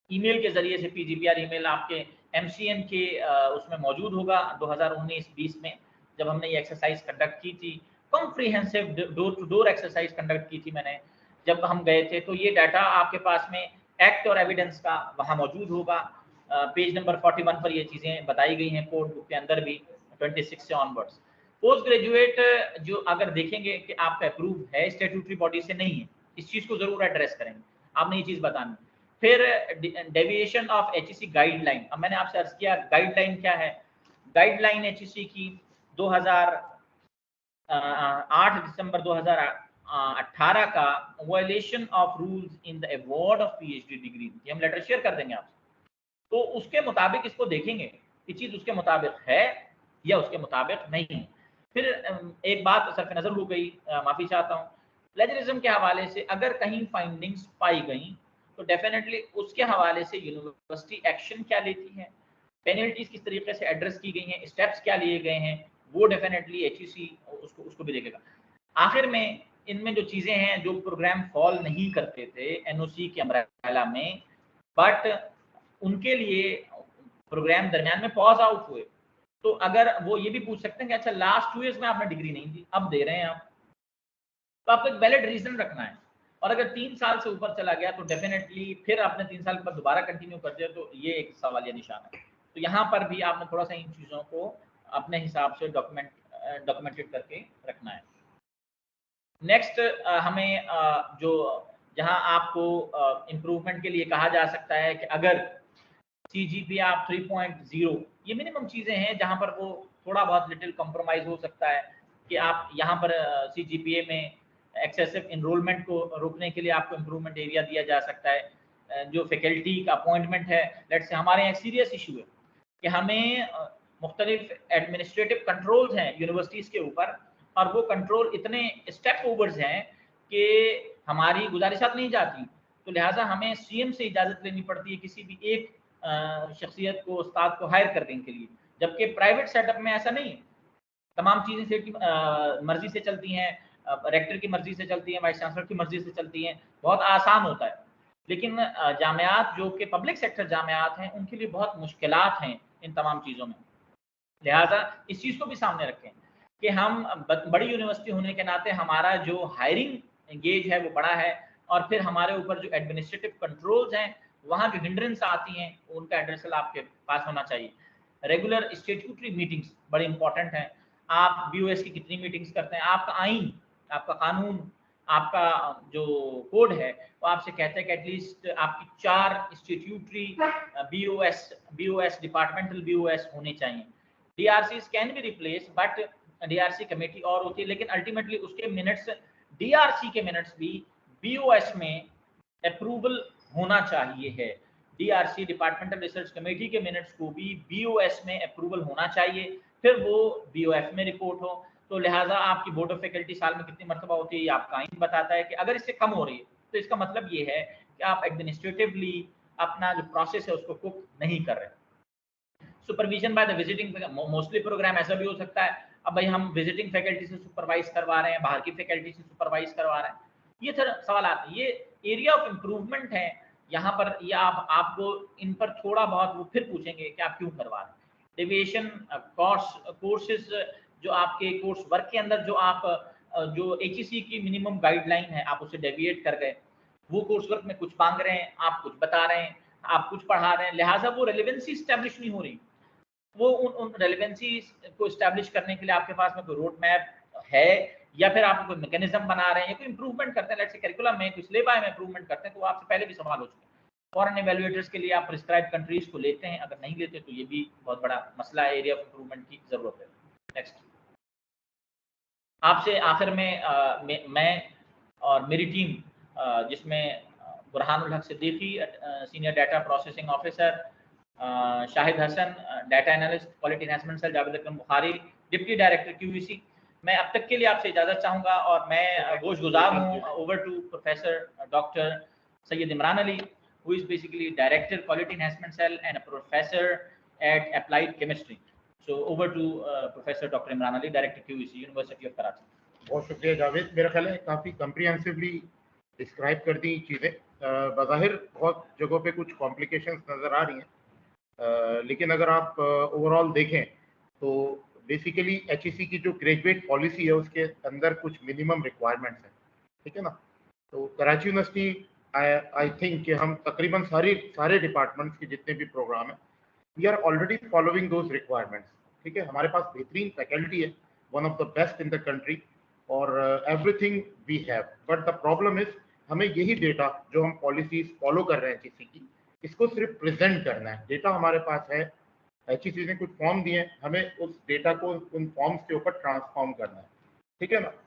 ईमेल के जरिए से पीजीपीआर ईमेल आपके एमसीएन के उसमें मौजूद होगा 2019-20 में, जब हमने ये एक्सरसाइज कंडक्ट की थी, comprehensive door to door exercise conduct की थी मैंने जब हम गए थे। तो ये डाटा आपके पास में एक्ट और एविडेंस का वहाँ मौजूद होगा। पेज नंबर 41 पर ये चीज़ें बताई गई हैं, कोड बुक के अंदर भी 26 से ऑनवर्ड्स। पोस्ट ग्रेजुएट जो अगर देखेंगे कि आपका अप्रूव है स्टैट्यूटरी बॉडी से नहीं है, इस चीज़ को जरूर एड्रेस करेंगे, आपने ये चीज़ बतानी। फिर डेविएशन ऑफ एचईसी गाइडलाइन, अब मैंने आपसे अर्ज किया गाइडलाइन क्या है। गाइडलाइन एचईसी की 8 दिसंबर 2018 का violation of rules in the award of PhD degree, हम लेटर शेयर कर देंगे आपसे, तो उसके मुताबिक इसको देखेंगे ये चीज़ उसके मुताबिक है या उसके मुताबिक नहीं। फिर एक बात सरफ नज़र हो गई, माफ़ी चाहता हूँ, प्लेजरिज्म के हवाले से अगर कहीं फाइंडिंग्स पाई गई तो डेफिनेटली उसके हवाले से यूनिवर्सिटी एक्शन क्या लेती है, पेनल्टीज किस तरीके से एड्रेस की गई हैं, स्टेप्स क्या लिए गए हैं, वो डेफिनेटली एचईसी उसको भी देखेगा। आखिर में इनमें जो चीज़ें हैं जो प्रोग्राम फॉल नहीं करते थे एनओसी के अम्ब्रेला में, बट उनके लिए प्रोग्राम दरमियान में पॉज आउट हुए, तो अगर वो ये भी पूछ सकते हैं कि अच्छा लास्ट 2 ईयर्स में आपने डिग्री नहीं दी, अब दे रहे हैं आप, तो आपको एक वैलिड रीजन रखना है। और अगर 3 साल से ऊपर चला गया तो डेफिनेटली फिर आपने 3 साल के बाद दोबारा कंटिन्यू कर दिया, तो ये एक सवालिया निशान है। तो यहाँ पर भी आपने थोड़ा सा इन चीज़ों को अपने हिसाब से डॉक्यूमेंटेड करके रखना है। नेक्स्ट हमें जो जहाँ आपको इम्प्रूवमेंट के लिए कहा जा सकता है कि अगर CGPA आप 3.0, ये मिनिमम चीज़ें हैं जहाँ पर वो थोड़ा बहुत लिटिल कॉम्प्रोमाइज़ हो सकता है कि आप यहाँ पर CGPA में एक्सेसिव इनरोलमेंट को रोकने के लिए आपको इम्प्रूवमेंट एरिया दिया जा सकता है। जो फैकल्टी का अपॉइंटमेंट है, लेट्स से हमारे यहाँ एक सीरियस इशू है कि हमें मुख्तलिफ एडमिनिस्ट्रेटिव कंट्रोल्स हैं यूनिवर्सिटीज़ के ऊपर, और वो कंट्रोल इतने स्टेप ओवर्स हैं कि हमारी गुजारिशात नहीं जाती, तो लिहाजा हमें सीएम से इजाज़त लेनी पड़ती है किसी भी एक शख्सियत को, उस्ताद को हायर करने के लिए, जबकि प्राइवेट सेटअप में ऐसा नहीं है। तमाम चीज़ें सेठ की मर्जी से चलती हैं, रेक्टर की मर्जी से चलती हैं, वाइस चांसलर की मर्जी से चलती हैं, बहुत आसान होता है। लेकिन जामियात जो कि पब्लिक सेक्टर जामियात हैं, उनके लिए बहुत मुश्किलात हैं इन तमाम चीज़ों में। लिहाजा इस चीज़ को भी सामने रखें कि हम बड़ी यूनिवर्सिटी होने के नाते हमारा जो हायरिंग गेज है वो बड़ा है, और फिर हमारे ऊपर जो एडमिनिस्ट्रेटिव कंट्रोल्स हैं वहाँ जो हिंड्रेंस आती हैं उनका एड्रेसल आपके पास होना चाहिए। रेगुलर स्टेट्यूटरी मीटिंग्स बड़ी इंपॉर्टेंट हैं। आप BOS की कितनी मीटिंग्स करते हैं, आपका आइन, आपका कानून, आपका जो कोड है वो आपसे कहते हैं कि एटलीस्ट आपकी 4 स्टेट्यूटरी BOS डिपार्टमेंटल BOS होने चाहिए। DRCs can be replace, but DRC committee और होती है, लेकिन अल्टीमेटली उसके मिनट्स, DRC के मिनट्स भी BOS में अप्रूवल होना चाहिए है। DRC डिपार्टमेंटल रिसर्च कमेटी के मिनट्स को भी BOS में अप्रूवल होना चाहिए, फिर वो BOF में रिपोर्ट हो। तो लिहाजा आपकी बोर्ड ऑफ फैकल्टी साल में कितनी मरतबा होती है ये आपका आइन बताता है कि अगर इससे कम हो रही है तो इसका मतलब ये है कि आप एडमिनिस्ट्रेटिवली अपना जो प्रोसेस है उसको कुक नहीं कर रहे। Supervision by the visiting, mostly program ऐसा भी हो सकता है अब भाई हम विजिटिंग फैकल्टी से सुपरवाइज करवा रहे हैं, बाहर की फैकल्टी से सुपरवाइज करवा रहे हैं, ये सवाल आते हैं। ये एरिया ऑफ इम्प्रूवमेंट है यहाँ पर, या आपको इन पर थोड़ा बहुत वो फिर पूछेंगे कि आप क्यों करवा रहे हैं। डेविएशन कोर्सेज जो आपके कोर्स वर्क के अंदर जो आप जो HEC की मिनिमम गाइडलाइन है आप उससे डेविएट कर गए, वो कोर्स वर्क में कुछ मांग रहे हैं, आप कुछ बता रहे हैं, आप कुछ पढ़ा रहे हैं, लिहाजा वो रेलेवेंसी स्टैब्लिश नहीं हो रही। वो उन रेलेवेंसी को स्टैब्लिश करने के लिए आपके पास में कोई रोड मैप है, या फिर आप कोई मैकेनिज्म बना रहे हैं, या कोई इंप्रूवमेंट करते हैं, लेट्स से करिकुलम में कुछ सिलेबस में इंप्रूवमेंट करते हैं, तो आपसे पहले भी सवाल हो चुके हैं। फॉरेन एवेल्युएटर्स के लिए आप प्रिस्क्राइब कंट्रीज को लेते हैं, अगर नहीं लेते तो ये भी बहुत बड़ा मसला है, एरिया ऑफ इंप्रूवमेंट की जरूरत है। नेक्स्ट, आपसे आखिर में मैं और मेरी टीम जिसमें Burhanul Haq Siddiqui senior data processing officer, Shahid Hasan data analyst quality enhancement cell, Javed Akram Bukhari deputy director QEC, मैं अब तक के लिए आपसे इजाजत चाहूंगा और मैं गोशगुजार हूँ over to professor doctor Syed Imran Ali, who is basically director quality enhancement cell and a professor at applied chemistry. So over to Professor Dr. Imran Ali, Director QEC, University of Karachi. बहुत शुक्रिया जावेद, मेरा ख्याल है काफ़ी कम्प्रिहेंसिवली डिस्क्राइब कर दी चीज़ें। बज़ाहिर बहुत जगहों पे कुछ कॉम्प्लिकेशंस नज़र आ रही हैं, लेकिन अगर आप ओवरऑल देखें तो बेसिकली HEC की जो ग्रेजुएट पॉलिसी है उसके अंदर कुछ मिनिमम रिक्वायरमेंट्स हैं, ठीक है ना। तो कराची यूनिवर्सिटी आई थिंक कि हम तकरीबन सारे डिपार्टमेंट्स के जितने भी प्रोग्राम हैं we are already following those requirements, ठीक है। हमारे पास बेहतरीन फैकल्टी है, one of the best in the country, और everything we have, but the problem is हमें यही डेटा जो हम पॉलिसीज फॉलो कर रहे हैं HEC की, इसको सिर्फ प्रेजेंट करना है। डेटा हमारे पास है, HEC ने कुछ फॉर्म दिए हैं, हमें उस डेटा को उन फॉर्म्स के ऊपर ट्रांसफॉर्म करना है, ठीक है ना।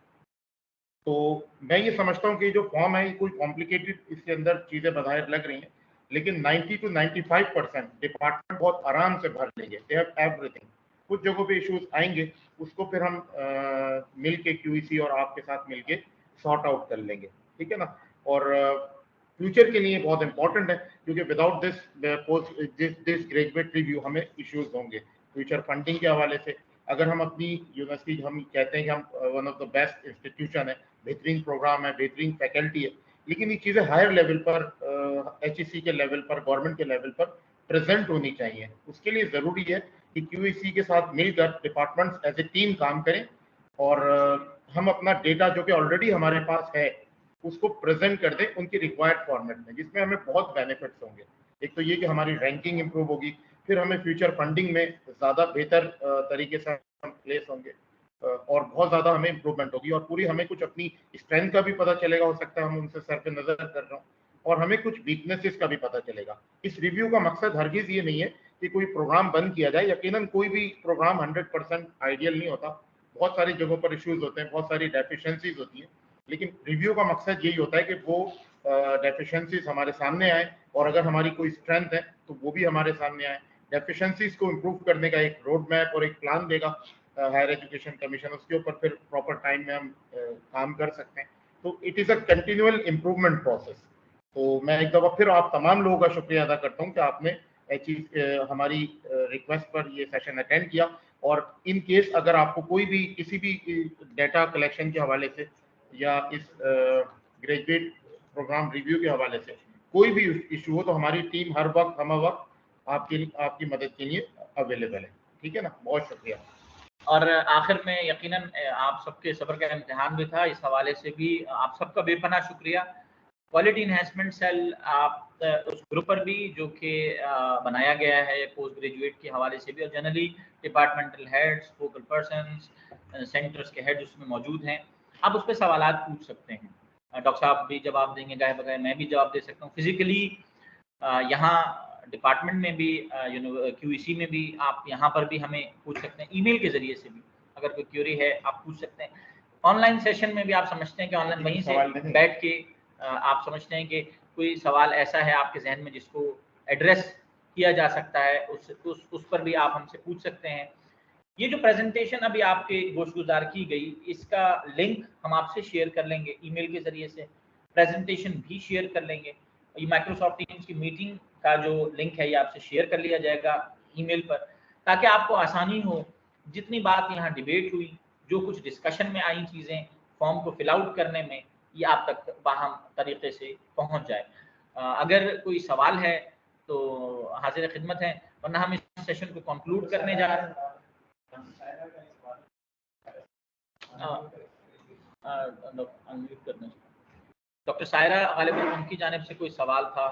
तो मैं ये समझता हूँ कि जो फॉर्म है ये कोई कॉम्प्लिकेटेड इसके अंदर चीज़ें बज़ाहिर लग रही हैं, लेकिन 90 to 95% डिपार्टमेंट बहुत आराम से भर लेंगे, दे हैव एवरीथिंग। कुछ जगहों पे इश्यूज आएंगे, उसको फिर हम मिल के QEC और आपके साथ मिल के सॉर्ट आउट कर लेंगे, ठीक है ना। और फ्यूचर के लिए बहुत इंपॉर्टेंट है, क्योंकि विदाउट दिस ग्रेजुएट रिव्यू हमें इश्यूज होंगे फ्यूचर फंडिंग के हवाले से। अगर हम अपनी यूनिवर्सिटी, हम कहते हैं कि हम one of the best institution है, बेहतरीन प्रोग्राम है, बेहतरीन फैकल्टी है, लेकिन ये चीज़ें हायर लेवल पर HEC के लेवल पर, गवर्नमेंट के लेवल पर प्रेजेंट होनी चाहिए। उसके लिए ज़रूरी है कि QEC के साथ मिलकर डिपार्टमेंट्स एज ए टीम काम करें और हम अपना डेटा जो कि ऑलरेडी हमारे पास है उसको प्रेजेंट कर दें उनकी रिक्वायर्ड फॉर्मेट में, जिसमें हमें बहुत बेनिफिट्स होंगे। एक तो ये कि हमारी रैंकिंग इंप्रूव होगी, फिर हमें फ्यूचर फंडिंग में ज़्यादा बेहतर तरीके से हम प्लेस होंगे और बहुत ज़्यादा हमें इम्प्रूवमेंट होगी, और पूरी हमें कुछ अपनी स्ट्रेंथ का भी पता चलेगा, हो सकता है हम उनसे सर पे नज़र कर रहा हूँ, और हमें कुछ वीकनेसेस का भी पता चलेगा। इस रिव्यू का मकसद हरगिज़ ये नहीं है कि कोई प्रोग्राम बंद किया जाए, यकीनन कोई भी प्रोग्राम 100% आइडियल नहीं होता, बहुत सारी जगहों पर इश्यूज होते हैं, बहुत सारी डेफिशिएंसीज होती हैं, लेकिन रिव्यू का मकसद यही होता है कि वो डेफिशिएंसीज हमारे सामने आए, और अगर हमारी कोई स्ट्रेंथ है तो वो भी हमारे सामने आए। डेफिशिएंसीज को इम्प्रूव करने का एक रोड मैप और एक प्लान देगा हायर एजुकेशन कमीशन, उसके ऊपर फिर प्रॉपर टाइम में हम काम कर सकते हैं। तो it is a continual improvement process. तो मैं एक दफ़ा फिर आप तमाम लोगों का शुक्रिया अदा करता हूँ कि आपने हमारी रिक्वेस्ट पर ये सेशन अटेंड किया, और इन केस अगर आपको कोई भी किसी भी डेटा कलेक्शन के हवाले से या इस ग्रेजुएट प्रोग्राम रिव्यू के हवाले से कोई भी इशू हो, तो हमारी टीम हर वक्त हम वक्त आपकी मदद के लिए अवेलेबल है, ठीक है ना। बहुत शुक्रिया। और आखिर में यकीनन आप सबके सब्र का इम्तिहान भी था, इस हवाले से भी आप सबका बेपनाह शुक्रिया। क्वालिटी इन्हांसमेंट सेल आप उस ग्रुप पर भी जो कि बनाया गया है पोस्ट ग्रेजुएट के हवाले से भी, और generally departmental heads, focal persons, centres के हेड्स उसमें मौजूद हैं, आप उस पर सवाल पूछ सकते हैं। डॉक्टर साहब भी जवाब देंगे, गाय बगाए मैं भी जवाब दे सकता हूँ। फिजिकली यहाँ डिपार्टमेंट में भी QEC में भी आप यहाँ पर भी हमें पूछ सकते हैं, ईमेल के जरिए से भी अगर कोई क्यूरी है आप पूछ सकते हैं। ऑनलाइन सेशन में भी आप समझते हैं कि ऑनलाइन वहीं से बैठ के आप समझते हैं कि कोई सवाल ऐसा है आपके जहन में जिसको एड्रेस किया जा सकता है, उस पर भी आप हमसे पूछ सकते हैं। ये जो प्रेजेंटेशन अभी आपके गोशगुजार की गई, इसका लिंक हम आपसे शेयर कर लेंगे ईमेल के जरिए से, प्रेजेंटेशन भी शेयर कर लेंगे। ये माइक्रोसॉफ्ट टीम्स की मीटिंग का जो लिंक है ये आपसे शेयर कर लिया जाएगा ईमेल पर, ताकि आपको आसानी हो जितनी बात यहाँ डिबेट हुई, जो कुछ डिस्कशन में आई चीज़ें फॉर्म को फिल आउट करने में, ये आप तक बाहम तरीके से पहुँच जाए। अगर कोई सवाल है तो हाजिर खिदमत है, वरना हम इस सेशन को कंक्लूड करने जा रहे हैं। डॉक्टर सायरा गालिबन उनकी जानिब से कोई सवाल था।